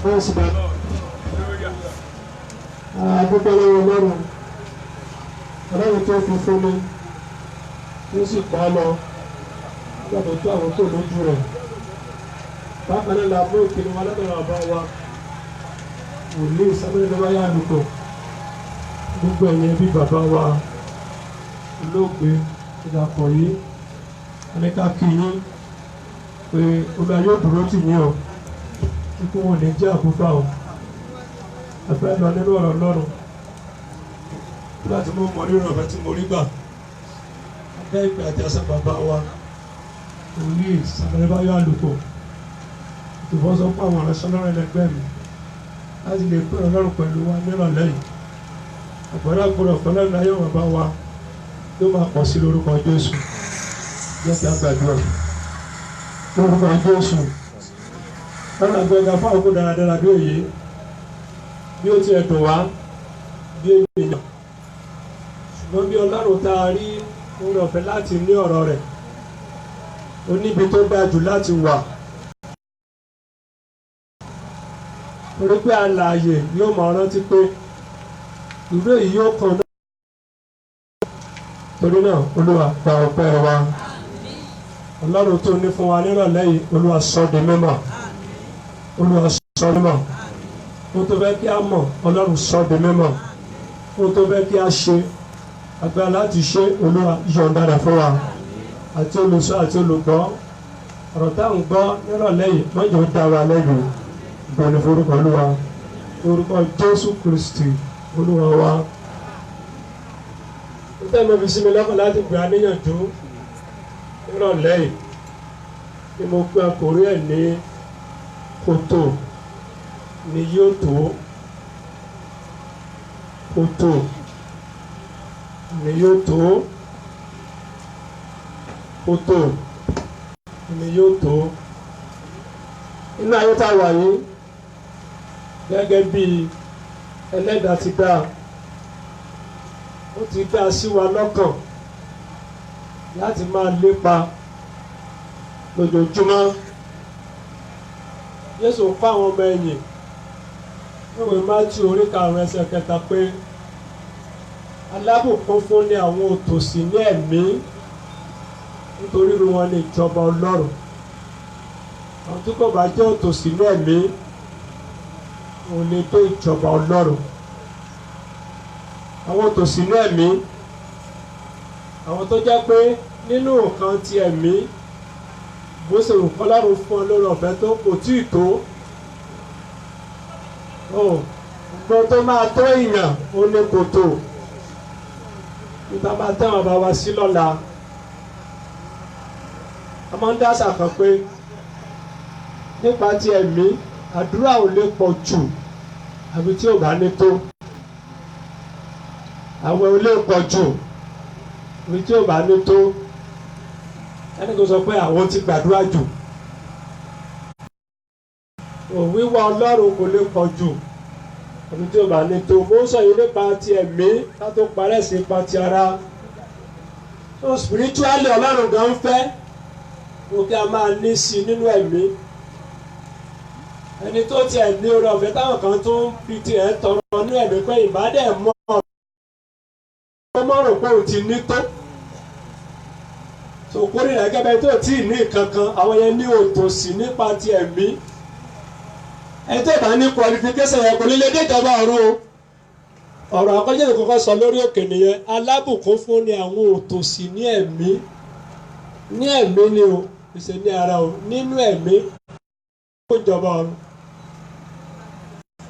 Praise the Lord. Adúpẹ́ lọ́wọ́ Ọlọ́run. Ọlọ́run tó fi fún mi. Ó sì pa á lọ. Nígbà tó tó àwọn tó lójú rẹ̀. Bákan náà la mú ìpinnu wa lọ́dọ̀ àbá wa. Wòlíì Sábẹ́lẹ́ lọ́wọ́ yá àlùkò. Gbogbo ẹ̀yìn bí bàbá wa olóògbé ìdàpọ̀ yìí. Ẹnìká kí yín pé Olúwa yóò dúró tì yín o. Kíkún wọn lè jẹ́ àkúfà o. Àfẹ́ lọ nínú ọ̀rọ̀ Ọlọ́run. Nígbà tí mo mọ̀ nínú ọ̀fẹ́ tí mo rí gbà. Abẹ́ ìpè àti àṣà bàbá wa. Wòlíì Sábẹ́lẹ́ bá yọ àlùkò. Ìfọwọ́sọ fún àwọn aránṣẹ́ Ọlọ́run ẹlẹgbẹ́ mi. Láti lè pè Ọlọ́run pẹ̀lú wa nírọ̀lẹ́ yìí. Àgbàdo àgbọ̀dọ̀ fọlọ́ ní ayé bàbá wa yóò máa pọ̀ sí lórúkọ Jésù. Jẹ́ kí a gbàdúrà. Lórúkọ Jésù. Lọ́nà àgbẹ̀gà fún àkókò dáradára bí òye. Bí ó tiẹ̀ dùn wá bí ènìyàn. Ṣùgbọ́n bí Ọlọ́run tá a rí oore ọ̀fẹ́ láti ní ọ̀rọ̀ rẹ̀. ó níbi tó dáa jù láti wà. Torí pé alààyè yóò máa rántí pé ìró èyí yóò kàn náà. Torí náà Olúwa gba ọpẹ́ wa. Ọlọ́run tó ní fún wa nírọ̀lẹ́ yìí Olúwa sọ di mímọ̀. Olúwa sọ di mímọ̀. Ohun tó fẹ́ kí a mọ̀ Ọlọ́run sọ di mímọ̀. Ohun tó fẹ́ kí a ṣe agbára láti ṣe Olúwa yọ̀ǹda rẹ̀ fún wa. Àti olùsọ àti olùgbọ́ ọ̀rọ̀ táwọn gbọ́ nírọ̀lẹ́ yìí mọ́jọ́ dá wa lẹ́yìn. Ìbọ̀lẹ̀ forúkọ Olúwa orúkọ Jésù Kristi Olúwa wa. Ó tẹ́ mo fi sí mi lọ́kàn láti gbé aníyànjú nírọ̀lẹ́ yìí ni mo gbé àkórí ẹ̀ ní kòtò ni yóò tó. Kòtò ni yóò tó. Kòtò ni yóò tó. Inú ayé tá a wà yìí gẹ́gẹ́ bí Ẹlẹ́dàá ti dá ó ti dá sí wa lọ́kàn láti máa lépa lójoojúmọ́. Jésù ń pa àwọn ọmọ ẹ̀yìn níwèé Mátíù orí 5 ẹsẹ̀ 3 pé alábùkún fún ni àwọn òtòṣì ní ẹ̀mí nítorí irú wọn ní ìjọba Ọlọ́run. Àwọn tí kò bá jẹ́ òtòṣì ní ẹ̀mí òun lè tó ìjọba Ọlọ́run. Àwọn òtòṣì ní ẹ̀mí àwọn tó jẹ́ pé nínú nǹkan ti ẹ̀mí bó ṣe rò kọ́ Ọlọ́run fún ọ lórí ọ̀fẹ́ tó kò tí ì tó. Nǹkan tó máa tó èèyàn ó ní kòtò. Nígbà máa tẹ́wọ̀n bá wa sí lọ́la. A máa ń dáṣà kan pé nípa ti ẹ̀mí àdúrà ò lè pọ̀ jù àbí tí ò bá ní tó. Àwẹ̀ ò lè pọ̀ jù àbí tí ò bá ní tó. Ẹni tó sọ pé àwọn ti gbàdúrà jù. Wíwá Ọlọ́run kò lè pọ̀ jù àbí tí ò bá ní tó. Mo ń sọ yìí nípa ti ẹ̀mí ká tó parẹ́ sí ipa ti ara. So spiritually Ọlọ́run gan ń fẹ́ kí a máa ní sí nínú ẹ̀mí. Ẹni tó tiẹ̀ ní oore ọ̀fẹ́ táwọn kan tó ń fi tiẹ̀ tọrọ nínú ẹ̀mí pé ìbádẹ́ mọ́ rò pé òun ti ní tó. Sòkúrì rẹ̀ gẹ́gẹ́ tó tí ì ní kankan àwọn yẹn ní òtòṣì nípa ti ẹ̀mí. Ẹni tó bá ní qualification yẹn kò ní lè dé ìjọba ọ̀run o. Ọ̀rọ̀ àkọ́jọ́ ìlú kọ́kọ́ sọ lórí òkè nìyẹn alábùkún fún ni àwọn òtòṣì ní ẹ̀mí. Ní ẹ̀mí ni o ìṣe ní ara o nínú ẹ̀mí kó ìjọba ọ̀run.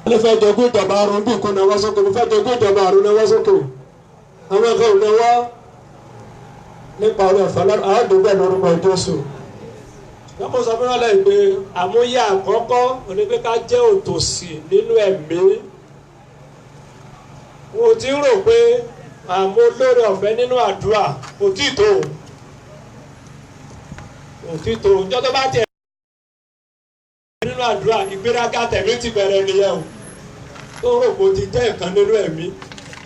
Wọ́n fẹ́ jogún ìjọba ọ̀run bí nǹkan náà wá sókè mo fẹ́ jogún ìjọba ọ̀run náà wá sókè. Àwọn ẹ̀kọ́ ò náwó nípa ọ̀rọ̀ ọ̀fẹ́ lọ́rùn àádọ́gbẹ́ lórúkọ Jésù. Lọ́pọ̀ sọ fún ọlọ́ọ̀ pé àmúyẹ àkọ́kọ́ onípé ká jẹ́ òtòṣì nínú ẹ̀mí. Mo ti ń rò pé àmú lórí ọ̀fẹ́ nínú àdúrà kò tí ì tó. Òtítọ́ ọjọ́ tó bá tẹ̀ nínú àdúrà ìgbéraga tẹ̀mí ti bẹ̀rẹ̀ nìyẹn o. Tó rò pé o ti jẹ́ nǹkan nínú ẹ̀mí.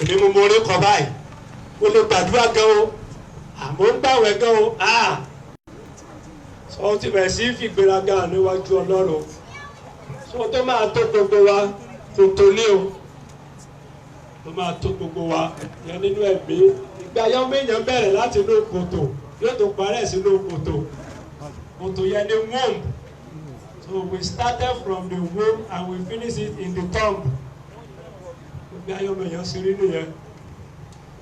Èmi mo mọ orí kọ báyìí. Mo lè gbàdúrà gan o. Àmọ́ ń gbàwẹ̀ gan o. Sọ ti bẹ̀rẹ̀ sí fi ìgbéraga níwájú Ọlọ́run. Sọ tó máa tó gbogbo wa kò tó ní o. Tó máa tó gbogbo wa yẹn nínú ẹ̀mí. Ìgbà yọ méèyàn bẹ̀rẹ̀ láti inú kòtò yóò tó parẹ́ sínú kòtò. Kòtò yẹn ni womb. So we started from the womb and we finish it in the tomb. Gbogbo ayé ọmọ èèyàn ṣe rí nìyẹn.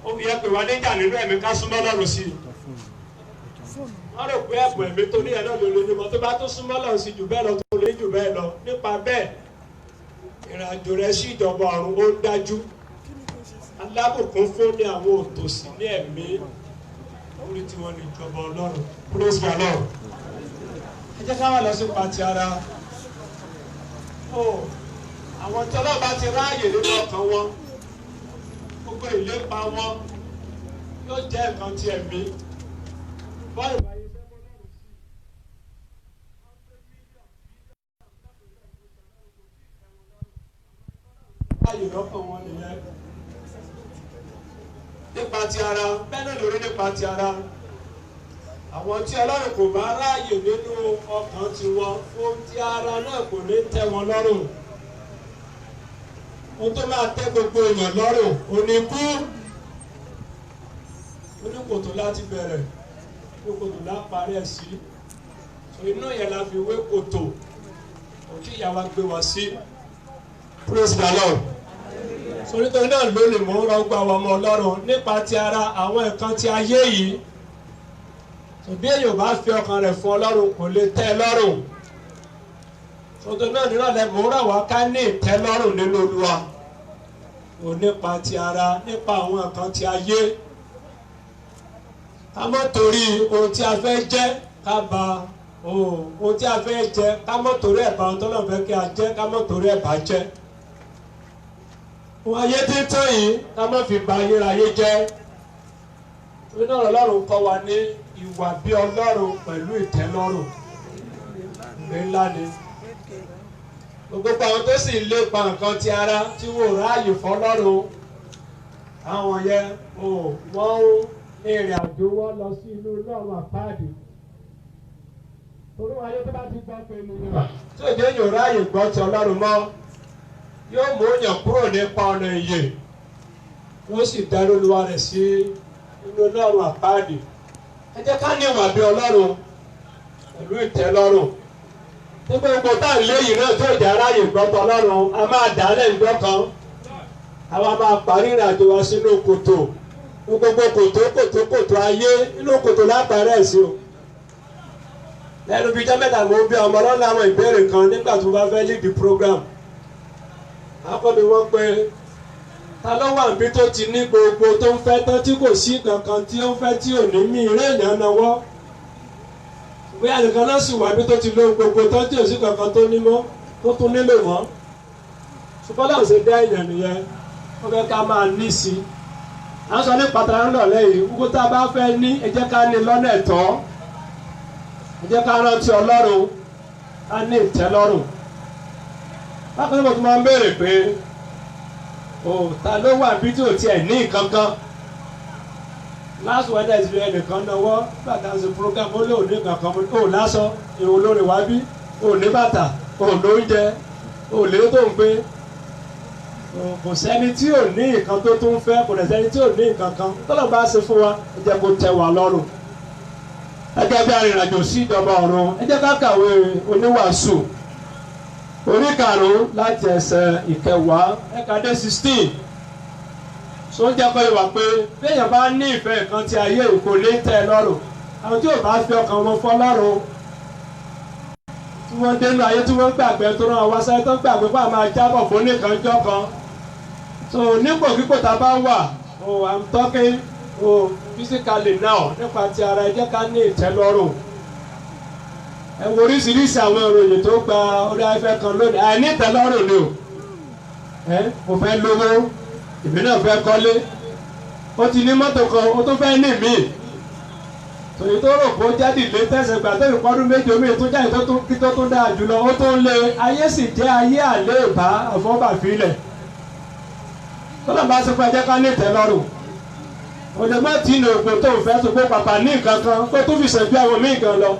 Ó fi yẹ pé wá níjà nínú ẹ̀mí ká súnmọ́ Ọlọ́run sí i. Wọ́n rò pé ẹ̀bùn ẹ̀mí tó ní ẹ̀ náà ló lóyún mọ́ tó bá tó súnmọ́ Ọlọ́run sí jù bẹ́ẹ̀ lọ tó lè jù bẹ́ẹ̀ lọ. Nípa bẹ́ẹ̀ ìrìnàjò rẹ sí ìjọba ọ̀run ó dájú. Alábùkún fún ní àwọn òtòṣì ní ẹ̀mí orí tí wọ́n ní ìjọba Ọlọ́run. Praise the Lord. Ẹ jẹ́ ká wá lọ sí pati ara. Àwọn tí Ọlọ́run bá ti ráàyè nínú ọkàn wọn gbogbo ìlépa wọn yóò jẹ́ nǹkan ti ẹ̀mí. Bọ́ọ̀lù bá yẹ fẹ́ bọ́ lọ́rùn sí i. Ráàyè lọ́kàn wọn nìyẹn. Nípa ti ara bẹ́ẹ̀ náà lórí nípa ti ara. àwọn tí ọlọ́run kò bá ráàyè nínú ọkàn tiwọn ohun tí ara náà kò ní tẹ́ wọn lọ́rùn. ohun tó máa tẹ́ gbogbo èèyàn lọ́rùn òní kú. oníkòtò láti bẹ̀rẹ̀ oníkòtò láti parí ẹ̀ sí. inú yẹn la fi wé kòtò òkè ìyàwó gbé wá sí. Praise the Lord. Sórí tó náà lónìí mò ń rọ gbà wọ́n ọmọ ọlọ́run nípa ti ara àwọn nǹkan ti ayé yìí. Bí èèyàn bá fi ọkàn rẹ̀ fún ọlọ́run kò lè tẹ́ ẹ lọ́rùn. Sórí náà nírọ̀lẹ́ mò ń rọ̀ wá ká ní ìtẹ́lọ́rùn nínú Olúwa. Ò nípa ti ara nípa àwọn nǹkan ti ayé. Ká mọ́ torí ohun tí a fẹ́ jẹ́ ká ba ohun tí a fẹ́ jẹ ká mọ́ torí ẹ̀ bá ohun tó náà fẹ́ kí a jẹ́ ká mọ́ torí ẹ̀ bá jẹ́. Ohun ayé tí ń tán yìí ká mọ́ fi ba ayérayé jẹ́. Torí náà Ọlọ́run kọ́ wa ní ìwà bí Ọlọ́run pẹ̀lú ìtẹ́lọ́rùn. Ìwé ńlá ni. Gbogbo àwọn tó sì ń lépa nǹkan ti ara tí wọ́n ráàyè fọ́lọ́run. Àwọn yẹn wọ́n ń ìrìn àjò wọn lọ sí inú Ọlọ́run àpáàdé. Torí ayé tó bá ti gbọ́ pé ènìyàn tí òjò èèyàn ráàyè gbọ́ ti Ọlọ́run mọ́ yóò mú èèyàn kúrò nípa ọ̀nà ìyè wọ́n sì darí Olúwa rẹ̀ sí inú Ọlọ́run àpáàdé. Ẹ jẹ́ ká ní ìwà bí Ọlọ́run pẹ̀lú ìtẹ́lọ́rùn. Ní gbogbo tá à ń lé yìí náà tó ìjà ráàyè gbọ́ ti Ọlọ́run a máa dà á lẹ́yìn gbọ́ kan àwa máa parí ìrìn àjò wa sínú kòtò gbogbo kòtò ayé inú kòtò lápárẹ̀ sí o. Lẹ́nu bíi jẹ́ mẹ́ta mo bí ọmọ ọlọ́run àwọn ìbéèrè kan nígbà tó bá fẹ́ lead the program. Akọ́ni wọ́n pé ta ló wà níbi tó ti ní gbogbo tó ń fẹ́ tán tí kò sí kankan tí ó ń fẹ́ tí ò ní mí eré èèyàn náwó. Bóyá nìkan náà sì wà níbi tó ti lo gbogbo tán tí ò sí kankan tó ní mọ́ tó tún nílò mọ́. Ṣùgbọ́n láwọn ṣe dá èèyàn nìyẹn wọ́n fẹ́ ká máa ní sí i. À ń sọ ní pàtàkì náà lẹ́yìn gbogbo tá a bá fẹ́ ní ẹ jẹ́ ká ní lọ́nà ẹ̀tọ́. Ẹ jẹ́ ká rántí Ọlọ́run á ní ìtẹ́lọ́rùn. Bákan náà mo tún máa ń béèrè pé ta ló wà bí tí ò tiẹ̀ ní nǹkan kan. Last Wednesday ẹnìkan náwó bàtà ṣe program ó lé òní kankan ó lásọ ìhò lórí wá bí òní bàtà òlóúnjẹ òlé tó ń gbé. Kò sẹ́ni tí ò ní nǹkan tó tún fẹ́ kò dẹ̀ sẹ́ni tí ò ní nǹkan kan tọ́lọ̀ bá ṣe fún wa ẹ jẹ́ kó tẹ́ wa lọ́rùn. Ẹgẹ́ bí arìnrìnàjò sí ìjọba ọ̀run ẹ jẹ́ ká kàwé oníwàásù orí 5 láti ẹsẹ̀ 10 ẹ̀ka dé 16. So ń jẹ́ kó ìwà pé béèyàn bá ní ìfẹ́ nǹkan tí ayé kò ní tẹ́ ẹ lọ́rùn àwọn tí ò bá fi ọkàn wọn fọ́ lọ́rùn tí wọ́n dénú ayé tí wọ́n gbàgbé tó rán àwọn aṣáájú tó ń gbàgbé pé àwọn máa jábọ̀ fún nìkan jọ́ kan. So nípò kíkò tá a bá wà I'm talking physically now nípa ti ara ẹ jẹ́ ká ní ìtẹ́lọ́rùn. Ẹ wo oríṣiríṣi àwọn ìròyìn tó gba orí afẹ́ kan lónìí àìní ìtẹ́lọ́rùn ni o. Mo fẹ́ lówó èmi náà fẹ́ kọ́lé ó ti ní mọ́tò kan ó tún fẹ́ ní míì. Tòyí tó rò pé ó jáde lé tẹ̀sẹ̀ gbà tẹ̀sẹ̀ pọ́dún méje omi tó jáde tó tún dáa jùlọ ó tó ń lé ayé sì jẹ́ ayé àléèbá àfọ́bàfilẹ̀. Tọ́lá bá ṣe pé ẹ jẹ́ ká ní ìtẹ́lọ́rùn. Òde má tí ní òpin tó ń fẹ́ tó gbé pàpà ní nǹkan kan kó tó fi ṣẹ̀gbẹ́ àwọn míì gan lọ.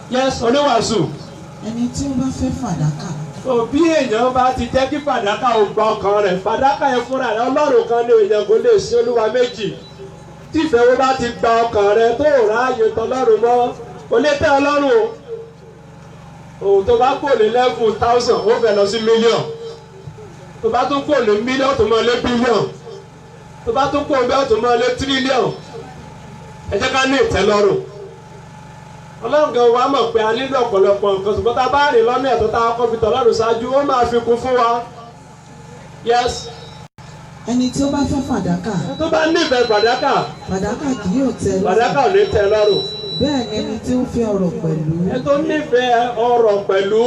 Yes, oníwàásù. Ẹni tí ó bá fẹ́ fàdákà. Bí èèyàn bá ti jẹ́ kí fàdákà ò gba ọkàn rẹ̀ fàdákà yẹn fúnra rẹ̀ Ọlọ́run kan ní èèyàn kò lè sí Olúwa méjì. Tí ìfẹ́ wo bá ti gba ọkàn rẹ̀ tó ráàyè tọ́lọ́run mọ́ kò lè tẹ́ Ọlọ́run o. Òun tó bá kò ní level 1000 ó fẹ́ lọ sí million. Tó bá tún kò ní million tó mọ́ lé billion. Tó bá tún kò bẹ́ẹ̀ tó mọ́ lé trillion. Ẹ jẹ́ ká ní ìtẹ́lọ́rùn. Ọlọ́run gan wa mọ̀ pé a nílò ọ̀pọ̀lọpọ̀ nǹkan ṣùgbọ́n tá a bá rìn lọ́nà ẹ̀tọ́ tá a kọ́ fi tọ́lọ́run ṣáájú ó máa fi kún fún wa. Yes. Ẹni tí ó bá fẹ́ fàdákà. Tó bá nífẹ̀ẹ́ fàdákà. Fàdákà kì yóò tẹ́ lọ́rùn. Fàdákà ò ní tẹ́ lọ́rùn. Bẹ́ẹ̀ ni ẹni tí ó fẹ́ ọrọ̀ pẹ̀lú. Ẹni tó nífẹ̀ẹ́ ọrọ̀ pẹ̀lú.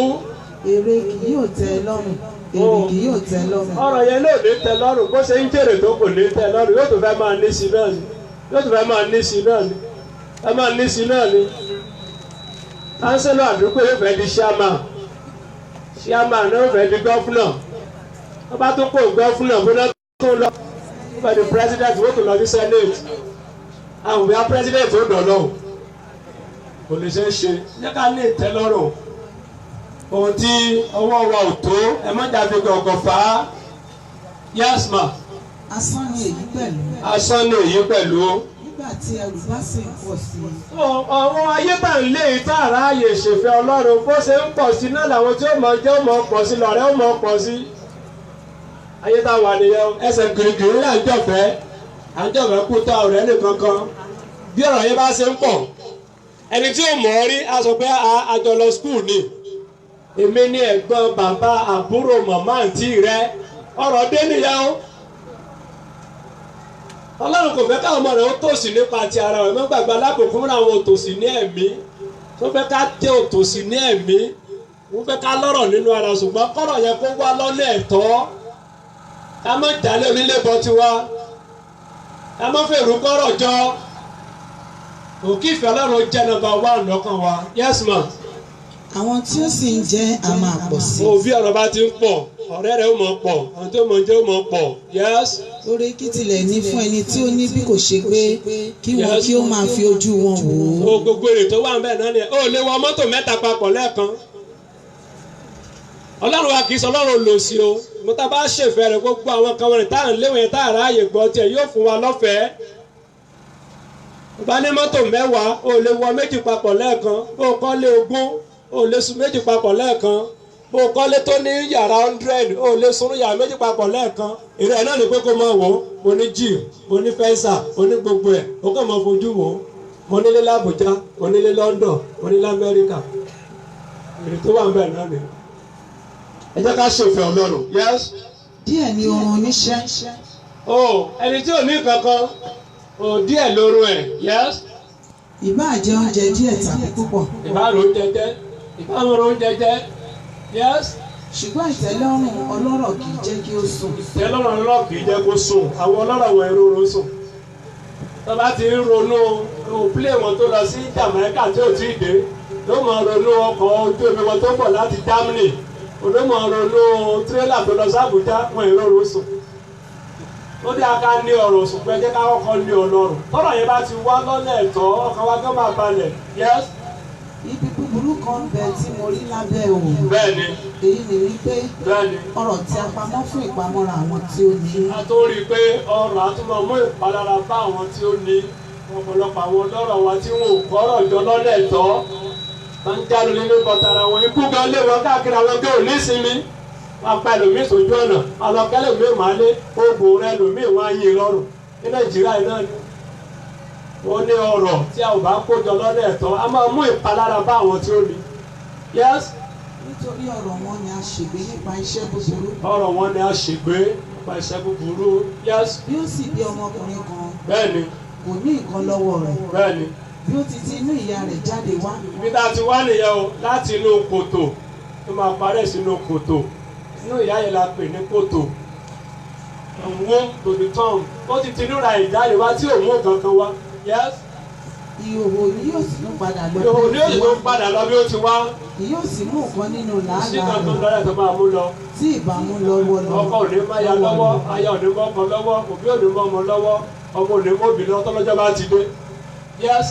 Èrè kì yóò tẹ́ lọ́rùn. Èrè kì yóò tẹ́ lọ́rùn. Ọrọ̀ yẹn ló ní tẹ́ lọ́rùn bó ṣe ń jèrè tó kò ní tẹ́ lọ́rùn yóò tún fẹ́ máa ní sí náà ni. Yóò tún fẹ́ máa ní sí náà ni. Ẹ máa ní sí náà ni. Kánsẹ́lọ̀ àdúgbò yóò fẹ́ di chairman náà yóò fẹ́ di gọ́fúnà wọ́n bá tún kó gọ́fúnà bóná tó lọ wọ́n fẹ́ di president wọ́n tó lọ sí senate àwọn òbí president ó dọ̀ lọ́wọ́ kò lè ṣeé ṣe jẹ́ ká ní ìtẹ́lọ́rùn ohun tí ọwọ́ wa ò tó ẹ má jà fi gọ̀gọ̀ fà á. Yes ma. asán ni èyí pẹ̀lú. asán ni èyí pẹ̀lú. nígbà tí ẹrù bá sì ń pọ̀ sí i. àwọn ayé tá ń lé ìta àráàyè ṣèfẹ́ Ọlọ́run bó ṣe ń pọ̀ sí náà làwọn tí ó mọ̀ jẹ́ ó mọ̀ pọ̀ sí lọ́rẹ́ ó mọ̀ pọ̀ sí. ayé tá wà nìyẹn ẹsẹ̀ gírígírí là ń jọ̀fẹ́ kú tá ọ̀rẹ́ nìkan kan bí ọ̀rọ̀ yẹn bá ṣe ń pọ̀ ẹni tí ó mọ̀ ọ́ rí a sọ pé àjọ lọ skul ni èmi ní ẹ̀gbọ́n bàbá àbúrò màmá àǹtí rẹ ọ̀rọ̀ dé nìyẹn o. Ọlọ́run kò fẹ́ káwọn ọmọ rẹ̀ ó tòṣì nípa ti ara rẹ̀ mọ́gbàgbà alábòkú múra àwọn òtòṣì ní ẹ̀mí tó fẹ́ ká jẹ́ òtòṣì ní ẹ̀mí wọ́n fẹ́ ká lọ́rọ̀ nínú ara ṣùgbọ́n kọ́rọ̀ yẹn kó wá lọ́nà ẹ̀tọ́ ká má jalè onílé bọ́ tiwa ká má fèrú kọ́rọ̀ jọ òkè ìfẹ́ Ọlọ́run jẹ́ nọ́mbà 1 lọ́kàn wa. Yes ma. àwọn tí ó sì ń jẹ́ a máa pọ̀ sí. òbí ọ̀rọ̀ bá ti ń pọ̀ ọ̀rẹ́ rẹ̀ ó mọ̀ pọ̀ àwọn tó mọ̀ jẹ́ ó mọ̀ pọ̀. Yes. oore kí tilẹ̀ ní fún ẹni tí ó ní bí kò ṣe pé kí wọn kí ó máa fi ojú wọn wò ó. gbogbo èrè tó wà ń bẹ̀ náà ni ó lè wọ mọ́tò mẹ́ta papọ̀ lẹ́ẹ̀kan. Ọlọ́run wa kì í sọ Ọlọ́run lò sí o mo ta bá ṣèfẹ́ rẹ̀ gbogbo àwọn kan wọ̀nyí tá à ń léwọ̀n tá à ráàyè gbọ́ tiẹ̀ yóò fún wa lọ́fẹ̀ẹ́. bá ní mọ́tò 10 ó lè wọ méjì papọ̀ lẹ́ẹ̀kan bó kọ́ lé 20 ó lè sùn méjì papọ̀ lẹ́ẹ̀kan bó kọ́lé tó ní yàrá 100 ó lè sùn yàrá méjì papọ̀ lẹ́ẹ̀kan èrè ẹ̀ náà ni pé kó máa wò ó mo ní jíì mo ní fẹ́ǹsà mo ní gbogbo ẹ̀ ó kàn máa fojú wò ó mo nílé l'Àbújá mo nílé London mo nílé Amẹ́ríkà èrè tó wà ń bẹ̀ náà ni ẹ jẹ́ ká ṣèfẹ́ Ọlọ́run. Yes. díẹ̀ ni oorun oníṣẹ́. ẹni tí ò ní kankan díẹ̀ lórun ẹ̀. Yes. ìbáà jẹ oúnjẹ díẹ̀ tàbí púpọ̀. ìbáà ro oúnjẹ jẹ ìbáà ro oúnjẹ jẹ. Yes. ṣùgbọ́n ìtẹ́lọ́rùn ọlọ́rọ̀ kì í jẹ́ kí ó sùn. ìtẹ́lọ́rùn ọlọ́rọ̀ kì í jẹ́ kó sùn àwọn ọlọ́rọ̀ wọn èrò ro sùn. tó bá ti ń ronú plé wọn tó lọ sí Jamaica tí ò tí ì dé ló máa ronú ọkọ̀ ojú omi wọn tó bọ̀ láti Germany ló máa ronú tírélà tó lọ sí Àbújá wọn èrò ro sùn. ó dé aká ní ọ̀rọ̀ sùn pé jẹ́ ká kọ́kọ́ ní Ọlọ́run tọ́rọ̀ yẹn bá ti wá lọ́nà ẹ̀tọ́ ọkàn wa gán máa balẹ̀. Yes. ibi búburú kan bẹ tí mo rí lábẹ́ òun. Bẹ́ẹ̀ni. èyí ni wípé. Bẹ́ẹ̀ni. ọrọ̀ tí a pamọ́ fún ìpamọ́ra àwọn tí ó ní. a tó rí i pé ọrọ̀ àtúmọ̀ mú ìpalára bá àwọn tí ó ní ọ̀pọ̀lọpọ̀ àwọn ọlọ́rọ̀ wa tí wọn ò kọ́rọ̀ jọ lọ́nà ẹ̀tọ́ máa ń jáde nínú bọ́tara wọn ikú gan lé wọn káàkiri àwọn gbé òní ìsinmi wọn pa ẹlòmíì sójú ọ̀nà alọ́kẹ́lẹ́ mi máa lé oògùn rẹ ẹlòmíì wọn á yí lọ́rùn ní Nàìjíríà náà ni wọ́n ní ọrọ̀ tí a ò bá kójọ lọ́nà ẹ̀tọ́ a máa mú ìpalára bá àwọn tí ó ní. Yes. nítorí ọ̀rọ̀ wọn ni a ṣègbé nípa iṣẹ́ búburú. ọ̀rọ̀ wọn ni a ṣègbé nípa iṣẹ́ búburú. Yes. bí ó sì bí ọmọkùnrin kan. Bẹ́ẹ̀ni. kò ní nǹkan lọ́wọ́ rẹ̀. Bẹ́ẹ̀ni. bí ó ti ti inú ìyá rẹ̀ jáde wá. ibi tá a ti wá nìyẹn o láti inú kòtò tó máa parẹ́ sínú kòtò inú ìyá yẹn la pè ní kòtò òun to the tomb ó ti tinú ra ìjáde wá tí òun ò kankan wá. Yes. ìhòòhò ni yóò sì tún padà lọ. ìhòòhò ni yóò sì tún padà lọ bí ó ti wá. yóò sì mú nǹkan nínú làálàá rẹ̀. sí kankan lọ́rẹ̀ tó máa mú lọ. tí ìbámu lọ́wọ́ lọ. ọkọ ò ní má ya lọ́wọ́ aya ò ní mọ́ ọkọ lọ́wọ́ òbí ò ní mọ́ ọmọ lọ́wọ́ ọmọ ò ní mọ́ òbí lọ́wọ́ tọ́lọ́jọ́ bá ti dé. Yes.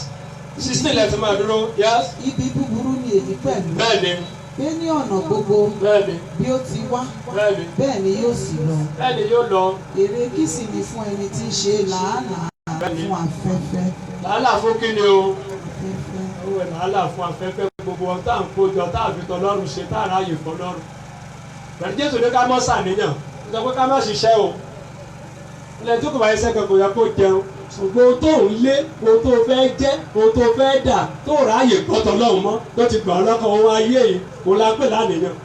16 lẹ́tí máa dúró. Yes. ibi búburú ni èyí pẹ̀lú. Bẹ́ẹ̀ni. pé ní ọ̀nà gbogbo. Bẹ́ẹ̀ni. bí ó ti wá. Bẹ́ẹ̀ni. bẹ́ẹ̀ ni yóò sì lọ. Bẹ́ẹ̀ni yóò lọ. èrè kí sì ni fún ẹni tí ń ṣe làálàá fún afẹ́fẹ́. làálàá fún kí ni o. afẹ́fẹ́. ó wẹ̀ làálàá fún afẹ́fẹ́ gbogbo wọn tá à ń kójọ tá à fi tọlọ́run ṣe tá à ráàyè fọlọ́run. pẹ̀lú Jésù ní ká mọ́ sàníyàn ó sọ pé ká má ṣiṣẹ́ o. ilẹ̀ tó kò bá yẹ sẹ́kẹ̀ kò yẹ kó jẹun ṣùgbọ́n tó ń lé ohun tó fẹ́ jẹ́ ohun tó fẹ́ dà tó ráàyè gbọ́tọ̀ lọ́hùn mọ́ tó ti gbà ọ́ lọ́kàn ohun ayé yìí kò la pè lánìyàn.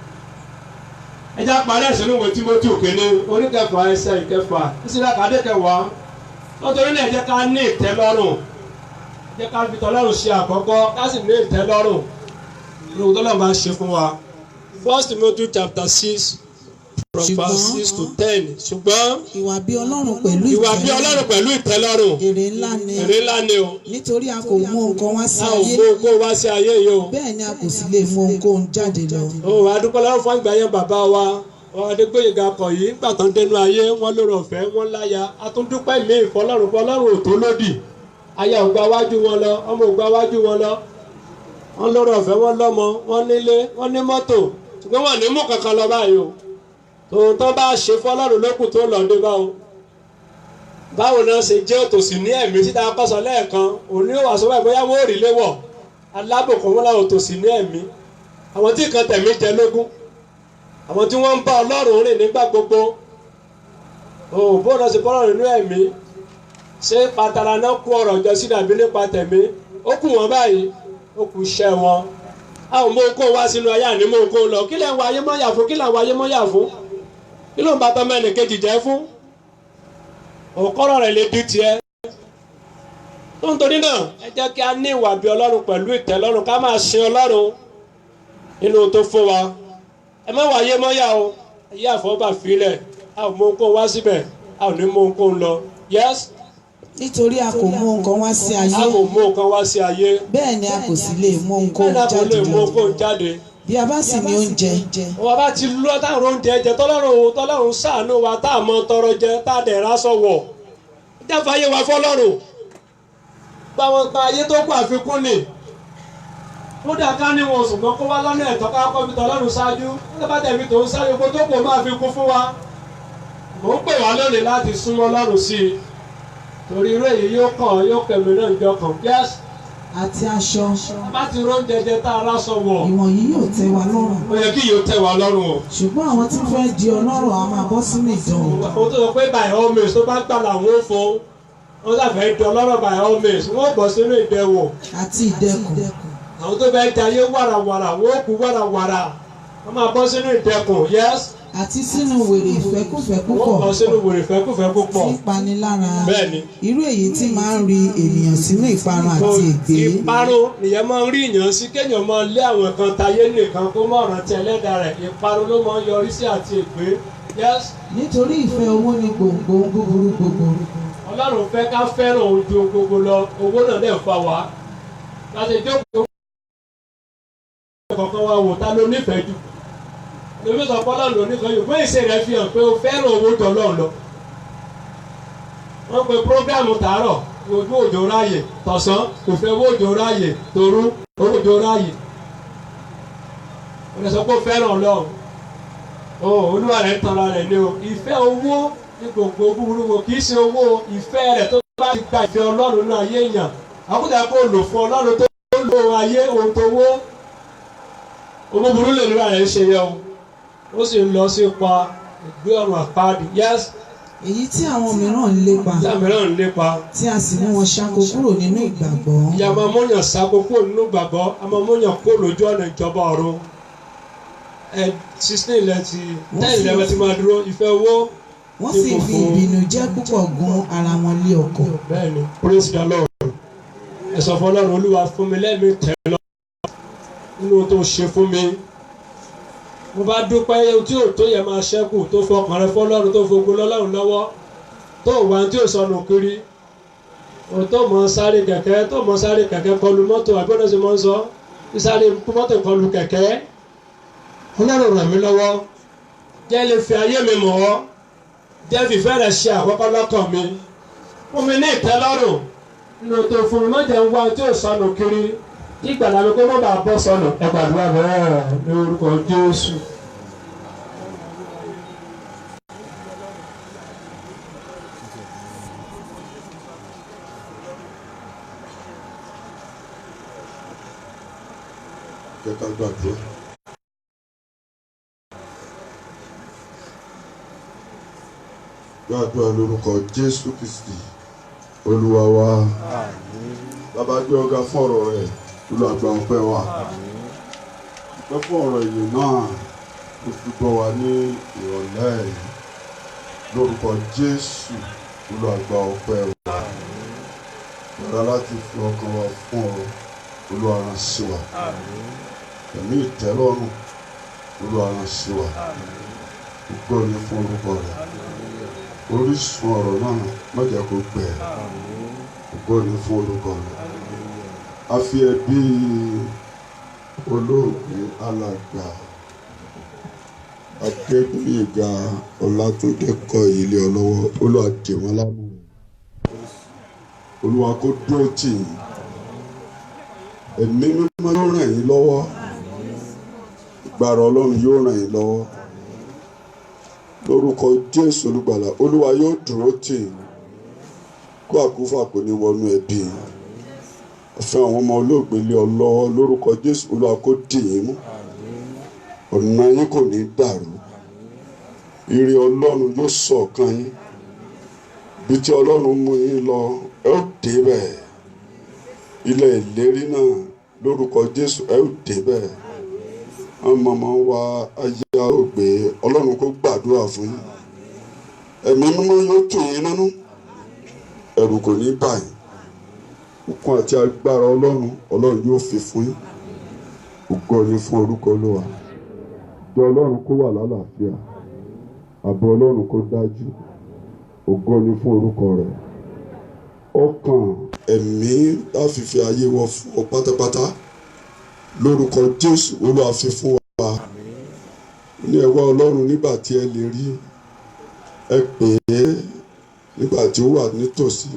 ẹja parí ẹ̀sìn ní ìwé Tímótì òkèlè oníkẹfà ẹsẹ̀ ìkẹfà ìsìlẹ̀ kàdékẹwàá nítorí náà ẹ jẹ́ ká ní ìtẹ́lọ́rùn ẹ jẹ́ ká fi tọ́lọ́run ṣe àkọ́kọ́ ká sì ní ìtẹ́lọ́rùn ní ohun tọ́lọ́run bá ṣe fún wa. 1 Timothy chapter 6 from verse 6 to 10 ṣùgbọ́n ìwà bí Ọlọ́run pẹ̀lú ìtẹ́lọ́rùn èrè ńlá ni o nítorí a kò mú nǹkan wá sí a ò ayé mú nǹkan wá sí ayé yìí o bẹ́ẹ̀ ni a kò sì lè mú ohunkóhun jáde lọ. adúpẹ́ lọ́wọ́ fún ìgbà yẹn bàbá wa Adégbóyèga kọ̀ yìí nígbà tán dénú ayé wọ́n lóró ọ̀fẹ́ wọ́n láya atúndúpẹ́ mi ìfọlọ́run ò tó lódì aya ò gba wájú wọn lọ ọmọ ò gba wájú wọn lọ wọ́n lórí ọ̀fẹ́, wọ́n lọ́mọ, wọ́n nílé, wọ́n ní mọ́tò, ṣùgbọ́n wọ́n ní mú kankan lọ báyìí o. tòun tó bá ṣe fọlọ́run lókùn tó lọ dé báwo. báwo náà ṣe jẹ́ òtòṣì ní ẹ̀mí títa kọ́sọ lẹ́ẹ̀kan òní ò wá sọ báyìí bóyá wọ́n ò rí léwọ̀ alábòkun wọn láwọn òtòṣì ní ẹ̀mí. àwọn tí nǹkan tẹ̀mí jẹ lógún, àwọn tí wọ́n ń bá ọlọ́run rìn nígbà gbogbo. bó náà ṣe bọ́lọ̀ nínú ẹ̀mí, ṣé patara náà kú ọ̀rọ̀ jọ sí dàbí nípa tẹ̀mí. ó kù wọ́n báyìí, ó kù iṣẹ́ wọn. a ò mú okó wá sínú ayé àní mú okó lọ. kí lẹ̀ ń wáyé mọ́yà fún, kí lẹ̀ ń wáyé mọ́yà fún, kí ló ń bá tọ́ mẹ́rin kejì jẹ́ fún. òkọ́rọ̀ rẹ̀ lè di tiẹ̀. tó ń torí náà ẹ jẹ́ kí a ní ìwà bí ọlọ́run pẹ̀lú ìtẹ́lọ́run, ká máa sin ọlọ́run nínú tó fún wa. ẹ má wáyé mọ́yà o, ayé àfọwọ́bà fílẹ̀, a ò mú okó wá síbẹ̀, a ò ní mú okó lọ. yes. nítorí a kò mú nǹkan wá sí ayé. a kò mú nǹkan wá sí ayé. bẹ́ẹ̀ ni a kò sì lè mú nǹkan jáde. bí a bá sì ní oúnjẹ. wọ́n bá ti lọ táwọn oúnjẹ jẹ tọ́lọ́run ṣàánú wa tá a mọ tọrọ jẹ tá a dẹ̀ rásọ wọ̀. jáfa ayé wa fọlọ́run. báwọn gba ayé tó kù àfikún ni. ó dà ká ní wọn ṣùgbọ́n kó wá lọ́nà ẹ̀tọ́ ká kọ́ fi tọ́lọ́run ṣáájú. nígbà bá tẹ̀mí tó ń sáré gbogbo tó kù máa fi kún fún wa. mò ń pè wá lónìí láti súnmọ́ Ọlọ́run sí i. torí irú èyí yóò kàn yóò kẹ̀mí náà jọ kàn. yes. àti aṣọ. bá ti rón jẹjẹ tá a lásọ wọ̀. ìwọ̀nyí yóò tẹ́ wa lọ́rùn. ó yẹ kí yóò tẹ́ wa lọ́rùn o. ṣùgbọ́n àwọn tí fẹ́ di ọlọ́rọ̀ a máa bọ́ sínú ìdánwò. àwọn tó sọ pé by all means tó bá gbà làwọn ò fún wọn sàfẹ́ di ọlọ́rọ̀ by all means wọ́n bọ́ sínú ìdẹ̀wò. àti ìdẹkùn. àwọn tó fẹ́ jayé wàràwàrà wọ́n kú wàràwàrà wọ́n máa bọ́ sínú ìdẹkùn. yes. àti sínú wèrè ìfẹ́kùfẹ́ púpọ̀. wọ́n bọ́ sínú wèrè ìfẹ́kùfẹ́ púpọ̀. tí panilára. bẹ́ẹ̀ni. irú èyí tí máa ń ri ènìyàn sínú ìparun àti ègbé. ìparun nìyẹn máa ń rí èèyàn sí kéèyàn máa lé àwọn kan tayé nìkan kó má rántí ẹlẹ́dàá rẹ̀. ìparun ló máa ń yọrí sí àti ègbé. yes. nítorí ìfẹ́ owó ni gbòǹgbò búburú gbogbo. Ọlọ́run fẹ́ ká fẹ́ràn ojú gbogbo lọ, owó náà dẹ̀ fà wá. láti jókòó kọ̀ọ̀kan wa wò ta ló nífẹ̀ẹ́ jù. lómi sọ fọlọ́ ló nífẹ̀ẹ́ jù fún ìṣe rẹ̀ fi hàn pé o fẹ́ràn owó jọ lọ́ọ̀ lọ. wọ́n pe prógámù tàárọ̀ ojú òjò ráàyè tọ̀sán kò fẹ́ owó òjò ráàyè tòru owó òjò ráàyè. wọ́n lè sọ pé o fẹ́ràn Ọlọ́run. olúwa rẹ̀ ń tanra rẹ̀ ní o. ìfẹ́ owó ní gbogbo búburú wo kì í ṣe owó ìfẹ́ rẹ̀ tó bá ti gba ìfẹ́ Ọlọ́run náà ayé èèyàn. àkútà kó lò fún Ọlọ́run tó lò ayé ohun tó wó. owó burú lè nígbà rẹ̀ ń ṣe yẹ o. ó sì ń lọ sí ipa ìgbé ọ̀run àpáàdì. yes. èyí tí àwọn mìíràn ń lépa. tí àwọn mìíràn ń lépa. tí a sì mú wọn ṣáko kúrò nínú ìgbàgbọ́. ìyá máa múyàn ṣáko kúrò nínú ìgbàgbọ́ a máa múyàn kúrò lójú ọ̀nà ìjọba ọ̀run. 16 ilẹ̀ ti 10 ilẹ̀ ti máa dúró ìfẹ́ owó. wọ́n sì fi ìbìnújẹ́ púpọ̀ gún ara wọn lé ọkọ̀. bẹ́ẹ̀ni praise the Lord. ẹ sọ fún Ọlọ́run Olúwa fún mi lẹ́mìí tẹ́ lọ nínú tó ṣe fún mi. mo bá dúpẹ́ tí ò tó yẹ máa ṣẹ́kù tó fọkàn rẹ fọlọ́run tó fogun lọ́lọ́run lọ́wọ́ tó wà tí ò sọnù kiri tó mọ sáré kẹ̀kẹ́ kọlu mọ́tò àbúrò ṣe máa ń sọ sáré mọ́tò kọlu kẹ̀kẹ́. Ọlọ́run ràn mí lọ́wọ́ jẹ́ lè fi ayé mi mọ̀ ọ́ jẹ́ fìfẹ́ rẹ̀ ṣe àkọ́kọ́ lọ́kàn mi fún mi ní ìtẹ́lọ́rùn nínú tó fún mi má jẹ́ ń wá tí ò sọnù kiri ìgbàlá mi kó má bàa bọ́ sọnù ẹ gbàdúrà bẹ́ẹ̀ ní orúkọ Jésù. Jẹ́ ká gbàdúrà. Gbàdúrà lórúkọ Jésù Kristi Olúwa wa. Bàbá gbé ọ̀gá fún ọ̀rọ̀ rẹ̀ olùgbà ọpẹ́ wa. Ọpẹ́ fún ọ̀rọ̀ ìyè náà tó fi gbọ́ wa ní ìrọ̀lẹ́ yìí. Lórúkọ Jésù olùgbà ọpẹ́ wa. Bàbá láti fi ọkàn wa fún ọ Olúwa rán sí wa. Ẹ̀mí ìtẹ́lọ́rùn Olúwa rán sí wa. Gbogbo ní fún orúkọ rẹ̀. Orísun ọ̀rọ̀ náà má jẹ́ kó gbẹ. Gbogbo ní fún orúkọ rẹ̀. A fi ẹbí olóògbé alàgbà Adégbóyèga Ọlátúndé kọ ilé ọlọ́wọ́ Olúwa dì wọ́n lámú. Olúwa kó dúró tì yín. ẹ̀mí mímọ́ yóò ràn yín lọ́wọ́, ìgbàrà Ọlọ́run yóò ràn yín lọ́wọ́ lórúkọ Jésù olùgbàlà. Olúwa yóò dúró tì yín, kó àkúfà kò ní wọnú ẹbí yín. Ọ̀fẹ́ àwọn ọmọ olóògbé lé ọ lọ́wọ́ lórúkọ Jésù. Olúwa kó dì yín mú, ọ̀nà yín kò ní dàrú, ire Ọlọ́run yóò ṣọ̀kan yín. Bí tí Ọlọ́run mú yín lọ ẹ ó débẹ̀, ilẹ̀ ìlérí náà lórúkọ Jésù ẹ ó débẹ̀. Àwọn màmá wa ayé ògbé Ọlọ́run kó gbàdúrà fún yín, ẹ̀mí mímọ́ yóò tù yín nínú, ẹ̀rù kò ní bà yín. Okun àti agbára Ọlọ́run yóò fi fún yín. Ògo ni fún orúkọ Olúwa. Ìjọ Ọlọ́run kó wà lálàáfíà, ààbò Ọlọ́run kó dájú. Ògo ni fún orúkọ rẹ̀. Ọkàn ẹ̀mí láfífi ayé wọ fún ọ pátápátá lórúkọ Jésù. Olúwa fi fún wa. Ní ẹ wá Ọlọ́run nígbà tí ẹ lè rí, ẹ pè é nígbà tí ó wà nítòsí.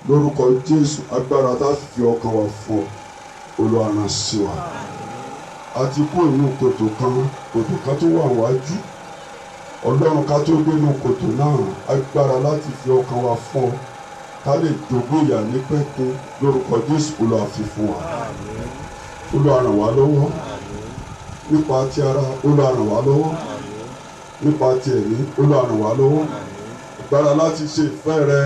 Lórúkọ Jésù, agbára tá fi ọkàn wa fún ọ Olúwa rán sí wa. A ti kó inú kòtò kan tó wà wájú. Ọlọ́run ká tó gbé inú kòtò náà, agbára láti fi ọkàn wa fún ọ ká lè jogún ìyà ní pẹ́kun lórúkọ Jésù. Olúwa fi fún wa. Olúwa ràn wá lọ́wọ́ nípa ti ara, Olúwa ràn wá lọ́wọ́ nípa ti ẹ̀mí, Olúwa ràn wá lọ́wọ́. Agbára láti ṣe ìfẹ́ rẹ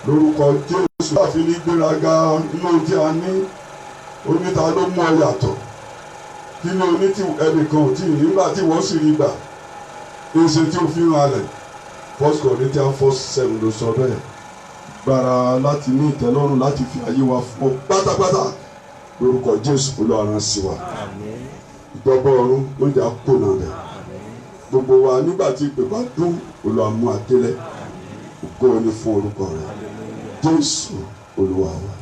lórúkọ Jésù. Láfi ní gbéraga inú tí a ní, oníta ló mú ọ yàtọ̀. Kí ni oní tí ẹnìkan ò tí ì nígbà tí wọ́n sì rí gbà? Èsì tí ó fi ń halẹ̀. 1 Corinthians 4:7 ló sọ bẹ́ẹ̀. Gbára láti ní ìtẹ́lọ́rùn láti fi ayé wa fún ọ pátápátá lórúkọ Jésù. Olúwa rán sí wa. Ìjọba ọ̀run ló jà kó náà rẹ̀. Gbogbo wa nígbà tí ìpè bá dún, Olúwa mú adélẹ̀. Ògo ni fún orúkọ rẹ̀. Jésù Olúwa wa.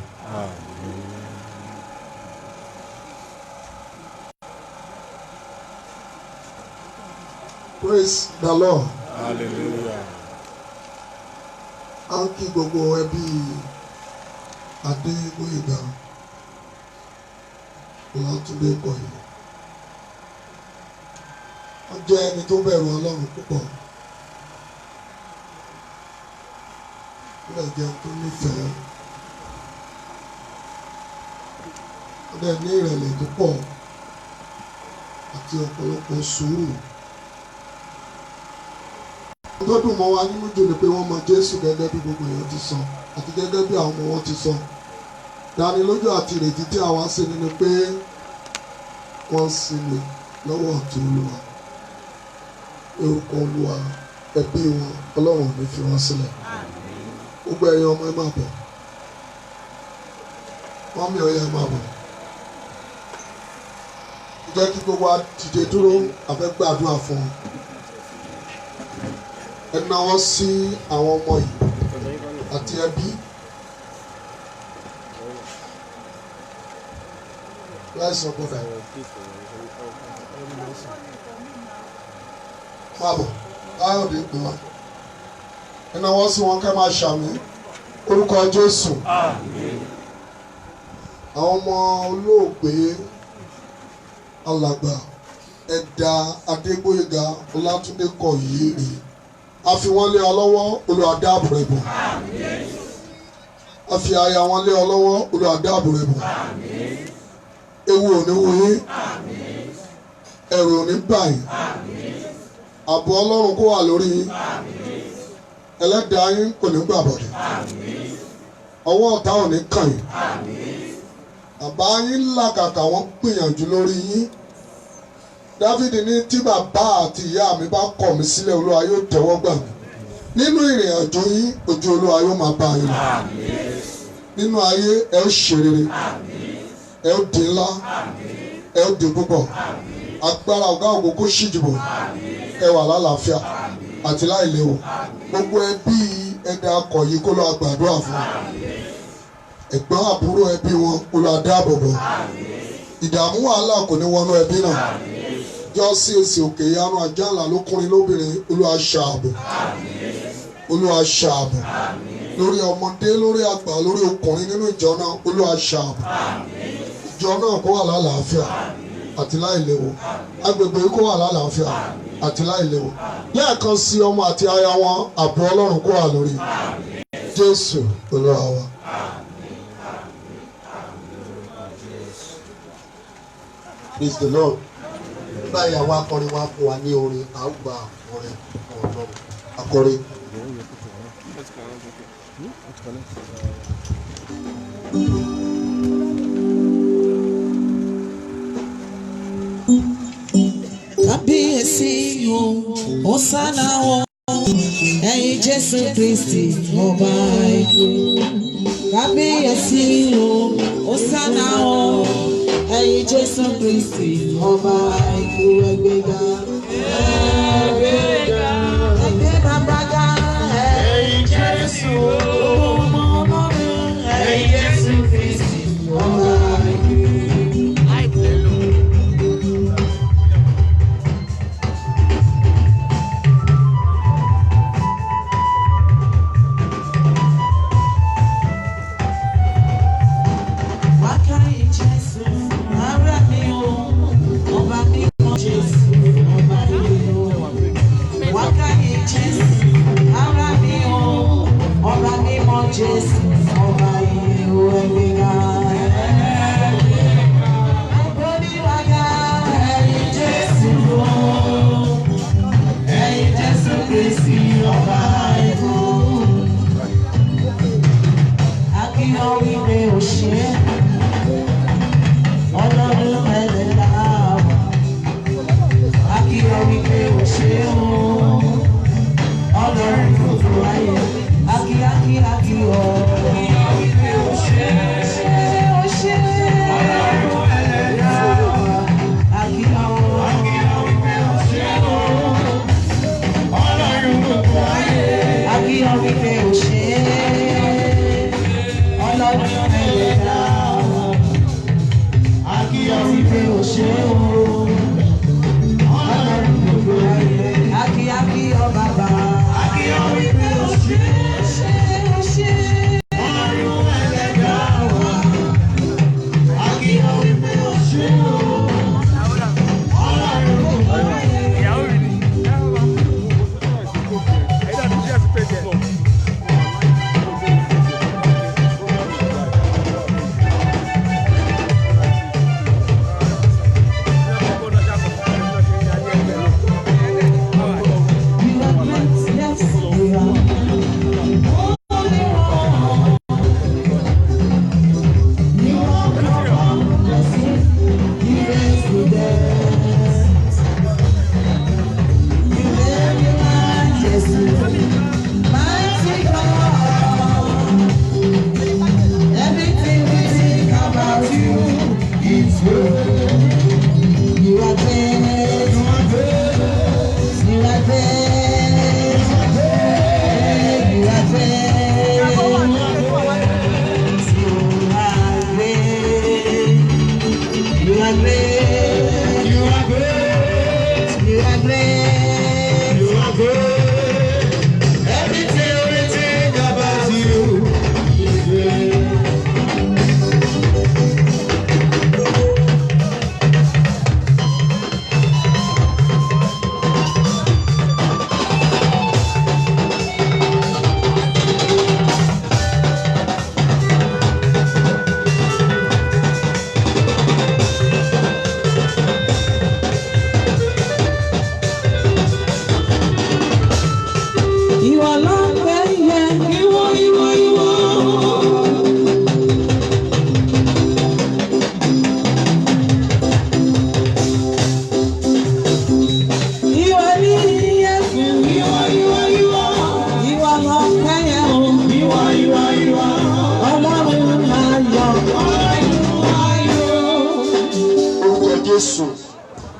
Praise the Lord. Hallelujah. A ń kí gbogbo ẹbí Adégbóyèga Ọlátúndé Kọ̀yí. Wọ́n jẹ́ ẹni tó bẹ̀rù Ọlọ́run púpọ̀. Ó lè jẹ́ tó nífẹ̀ẹ́. Ó dẹ̀ ní ìrẹ̀lẹ̀ tó pọ̀ àti ọ̀pọ̀lọpọ̀ sùúrù. Tó dùn mọ́ wa nínú jù ni pé wọ́n mọ Jésù gẹ́gẹ́ bí gbogbo èèyàn ti sọ àti gẹ́gẹ́ bí àwọn ọmọ wọn ti sọ. Ìdánilójú àti ìrètí tí àwa ṣe ni pé wọ́n sinmi lọ́wọ́ ọ̀tún Olúwa. Orúkọ Olúwa, ẹbí wọn Ọlọ́run ò ní fi wọ́n sílẹ̀. Gbogbo ẹ̀yin ọmọ ẹ máa bọ̀. Wọ́n mi ọ̀yà ẹ máa bọ̀. Jẹ́ kí gbogbo wa dìde dúró, a fẹ́ gbàdúrà fún wọn. Ẹ náwó sí àwọn ọmọ yìí àti ẹbí. Láìsàn gbọ́dọ̀. Máa bọ̀, Káyọ̀dé pè wá. Ẹ náwó sí wọn kẹ́ máa ṣàmì. Orúkọ Jésù. Àwọn ọmọ olóògbé alàgbà Ẹ̀dà Adégbóyèga Ọlátúndé Kọ̀yí rèé. A fi wọ́n lé ọ lọ́wọ́, Olúwa dáàbò rẹ̀ bò. A fi aya wọn lé ọ lọ́wọ́, Olúwa dáàbò rẹ̀ bò. Ewu ò ní wò yín, ẹ̀rù ò ní bà yín. Ààbò Ọlọ́run kó wà lórí yín. Ẹlẹ́dàá yín kò ní gbàbọ̀dẹ̀. Ọwọ́ ọ̀tá ò ní kàn yín. Bàbá yín làkàkà wọ́n gbìyànjú lórí yín. Dáfídì ní tí bàbá àti ìyá mi bá kọ̀ mí sílẹ̀, Olúwa yóò tẹ́wọ́ gbà mí. Nínú ìrìn àjò yín, ojú Olúwa yóò máa bá yín lọ. Nínú ayé ẹ ó ṣe rere, ẹ ó di ńlá, ẹ ó di púpọ̀. Agbára ọ̀gá ògo kó ṣíjìbò, ẹ wà lálàáfíà àti láìléwu. Gbogbo ẹbí Ẹ̀dà Kọ̀yí kó lọ gbàdúrà fún. Ẹ̀gbọ́n àbúrò ẹbí wọn kó lọ dáàbò bò. Ìdààmú wàhálà kò ní wọnú ẹbí náà. Jọ́ sí èsì òkè ìyanu àjàlá lókùnrin lóbìnrin, Olúwa ṣààbò. Olúwa ṣààbò. lórí ọmọdé lórí àgbà lórí ọkùnrin nínú ìjọ náà Olúwa ṣààbò ìjọ náà kó wà lálàáfíà àti láìléwu agbègbè kó wà lálàáfíà àti láìléwu lẹ́ẹ̀kan sí ọmọ àti aya wọn ààbò Ọlọ́run kó wà lórí Jésù Olúwa wa. Praise the Lord. Báyìí àwọn akọrin wa fún wa ní orin àgbà orin Ọlọ́run akọrin. Kábíyèsí o, Hòsánà o, ẹ̀yin Jésù Kristi ọba ikú. Kábíyèsí o, Hòsánà o, ẹ̀yin Jésù Kristi ọba ikú. Ẹgbẹ́ga, ẹgbẹ́ga, ẹgbẹ́ bàbá ga, ẹ̀yin Jésù ọmọ Ọlọ́run, ẹ̀yin Jésù Kristi ọba ikú.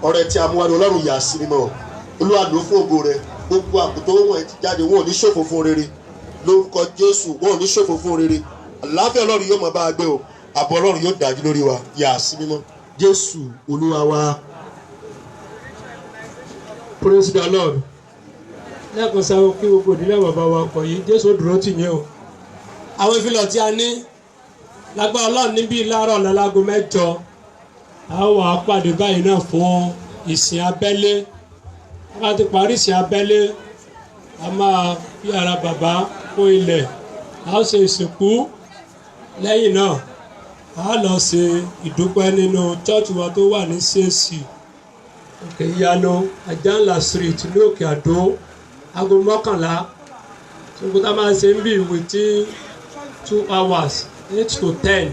ọrẹ tí a mú wa ní Ọlọ́run yà sí mímọ́ Olúwa lò fún ògo rẹ gbogbo àkótó wọn ti jáde wọn ò ní ṣòfò fún rere lórúkọ Jésù wọn ò ní ṣòfò fún rere àlàáfíà Ọlọ́run yóò máa bá a gbé o ààbò Ọlọ́run yóò dájú lórí wa yà sí mímọ́ Jésù Olúwa wa. Praise the Lord. lẹ́ẹ̀kan sáwọn kí gbogbo ìdílé bàbá wa ọkọ̀ yìí Jésù dúró tì yín o àwọn ìfilọ̀ tí a ní lágbára Ọlọ́run níbí láàárọ̀ láago 8 a wà á pàdé báyìí náà fún ìsìn abẹ́lé a bá ti parí ìsìn abẹ́lé a máa fi ara bàbá fún ilẹ̀ a ó ṣe ìsìnkú lẹ́yìn náà a lọ ṣe ìdúpẹ́ nínú chọ́ọ̀chì wa tó wà ní CAC Òkè Ìyanu Ajánlá Street ní Òkè Àdó aago 11 ṣùgbọ́n tá a máa ṣe ń bí within 2 hours 8 to 10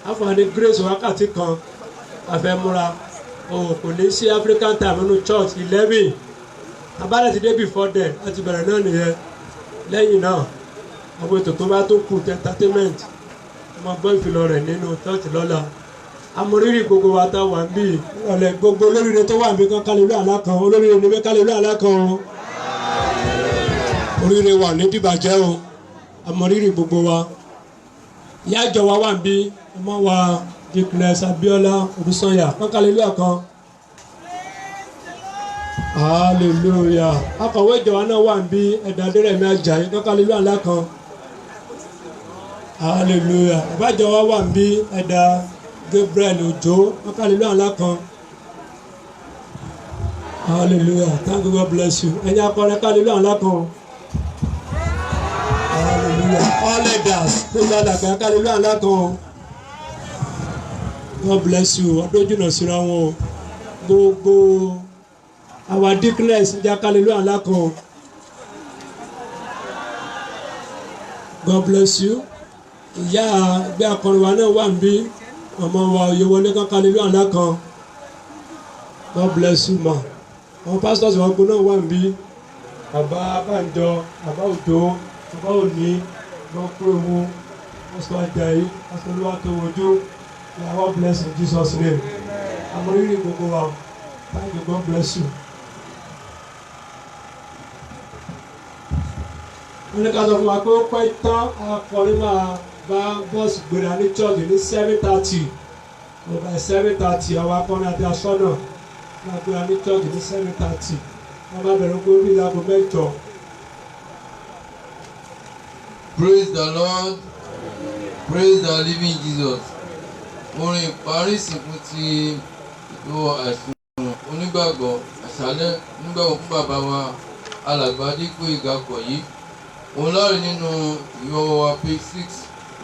àfààní grace wákàtí kan àfẹ́ múra kò ní sí African time nínú church 11 abálẹ̀ ti dé before then láti bẹ̀rẹ̀ náà nìyẹn lẹ́yìn náà àwọn ètò tó bá tó kù entertainment ọmọ gbọ́ ìfilọ̀ rẹ̀ nínú church lọ́la amórírì gbogbo wa tá wà ń bí ọ̀lẹ̀ gbogbo olóríire tó wà ń bí kan kálílù àlákan olóríire ní kálílù àlákan o oríire wà ní bíbàjẹ́ o amórírì gbogbo wa ìyá ìjọ wa wà ń bí ọmọ wa Dickness Abiola Odúsànyà kan kálílù àkan hallelujah akọ̀wé ìjọ wa náà wà ń bí ẹ̀dá Adérẹ̀mí Àjàyí kan kálílù àlákan hallelujah ìbájọ wa wà ń bí ẹ̀dá Gabriel Ojo hallelujah alákan hallelujah thank you, God bless you ẹ̀yin akọrin hallelujah alákan hallelujah all leaders tó ń dàgbà hallelujah alákan God bless you ọdún jùlọ síra wọn gbogbo our Dickness jẹ́ hallelujah alákan God bless you ìyá ẹgbẹ́ akọrin wa náà wà ń bí ọmọ wa Oyèwọlé kan hallelujah alákan God bless you ma àwọn pastors wa gbóná wà ń bí bàbá Bánjọ bàbá Òjó bàbá Òní wọn kú ewu pásítọ̀ Àjàyí pásítọ̀ Olúwatówojú God bless in Jesus name amórírì gbogbo wa thank you, God bless you. wọ́n ní ká sọ fún wa pé ó pẹ́ tán akọrin máa bá bọ́ọ̀sì gbéra ní church ní 7:30 ọba 7:30 àwọn akọrin àti aṣọ́nà máa gbéra ní church ní 7:30 wọ́n bá bẹ̀rẹ̀ pé orí aago 8. Praise the Lord, praise the living Jesus. Orin ìparí ìsìnkú ti ìlú àìsùn onígbàgbọ́ àṣálẹ́ onígbàgbọ́ fún bàbá wa alàgbà Adégbóyèga Àkànjí òun láàrin nínú ìwé wa page 6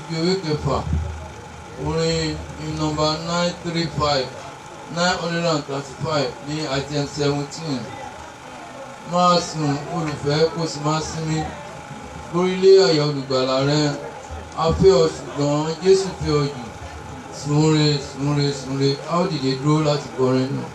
ibi ewé kẹfà orin nọ́mbà 935 ní item 17 máa sùn olùfẹ́ kò sì máa sinmi lórílẹ̀ àyà olùgbàlà rẹ a fẹ́ ọ ṣùgbọ́n Jésù fẹ́ ọ jù sùnre sùnre sùnre a ó dìde dúró láti kọrin náà.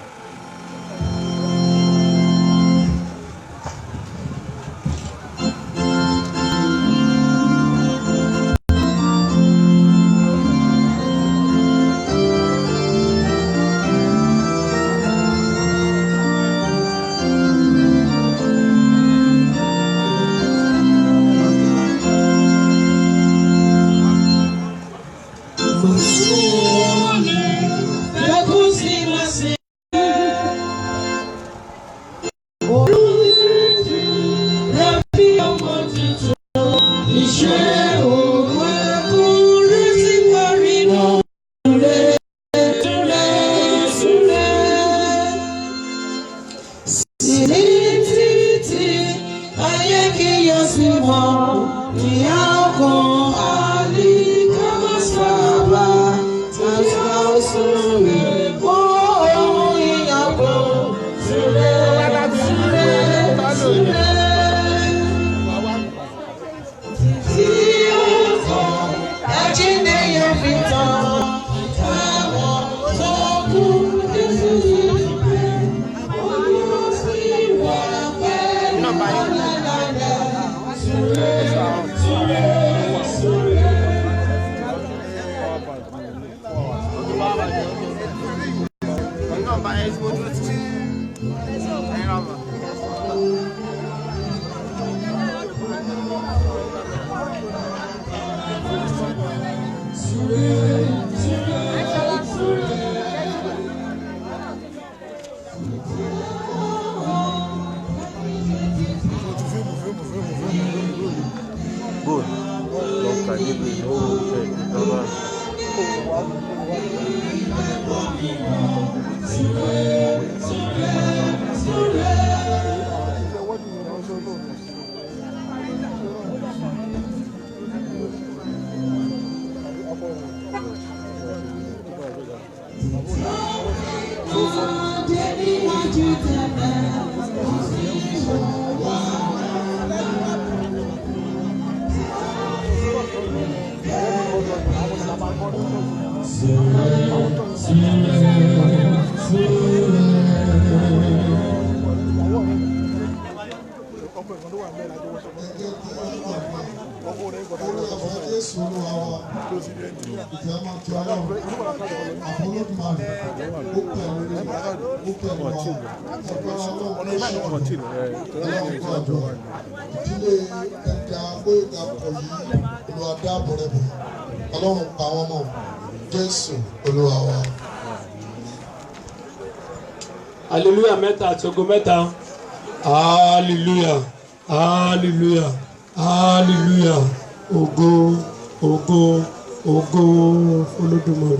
Good. Long time. Ọlọ́run pa wọ́n mọ́ Jésù Olúwa wa. Hallelujah mẹ́ta àti ògo mẹ́ta. Hallelujah, hallelujah, hallelujah. Ògo, ògo, ògo Olódùmarè.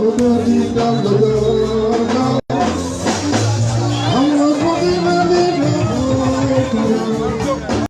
Ọdún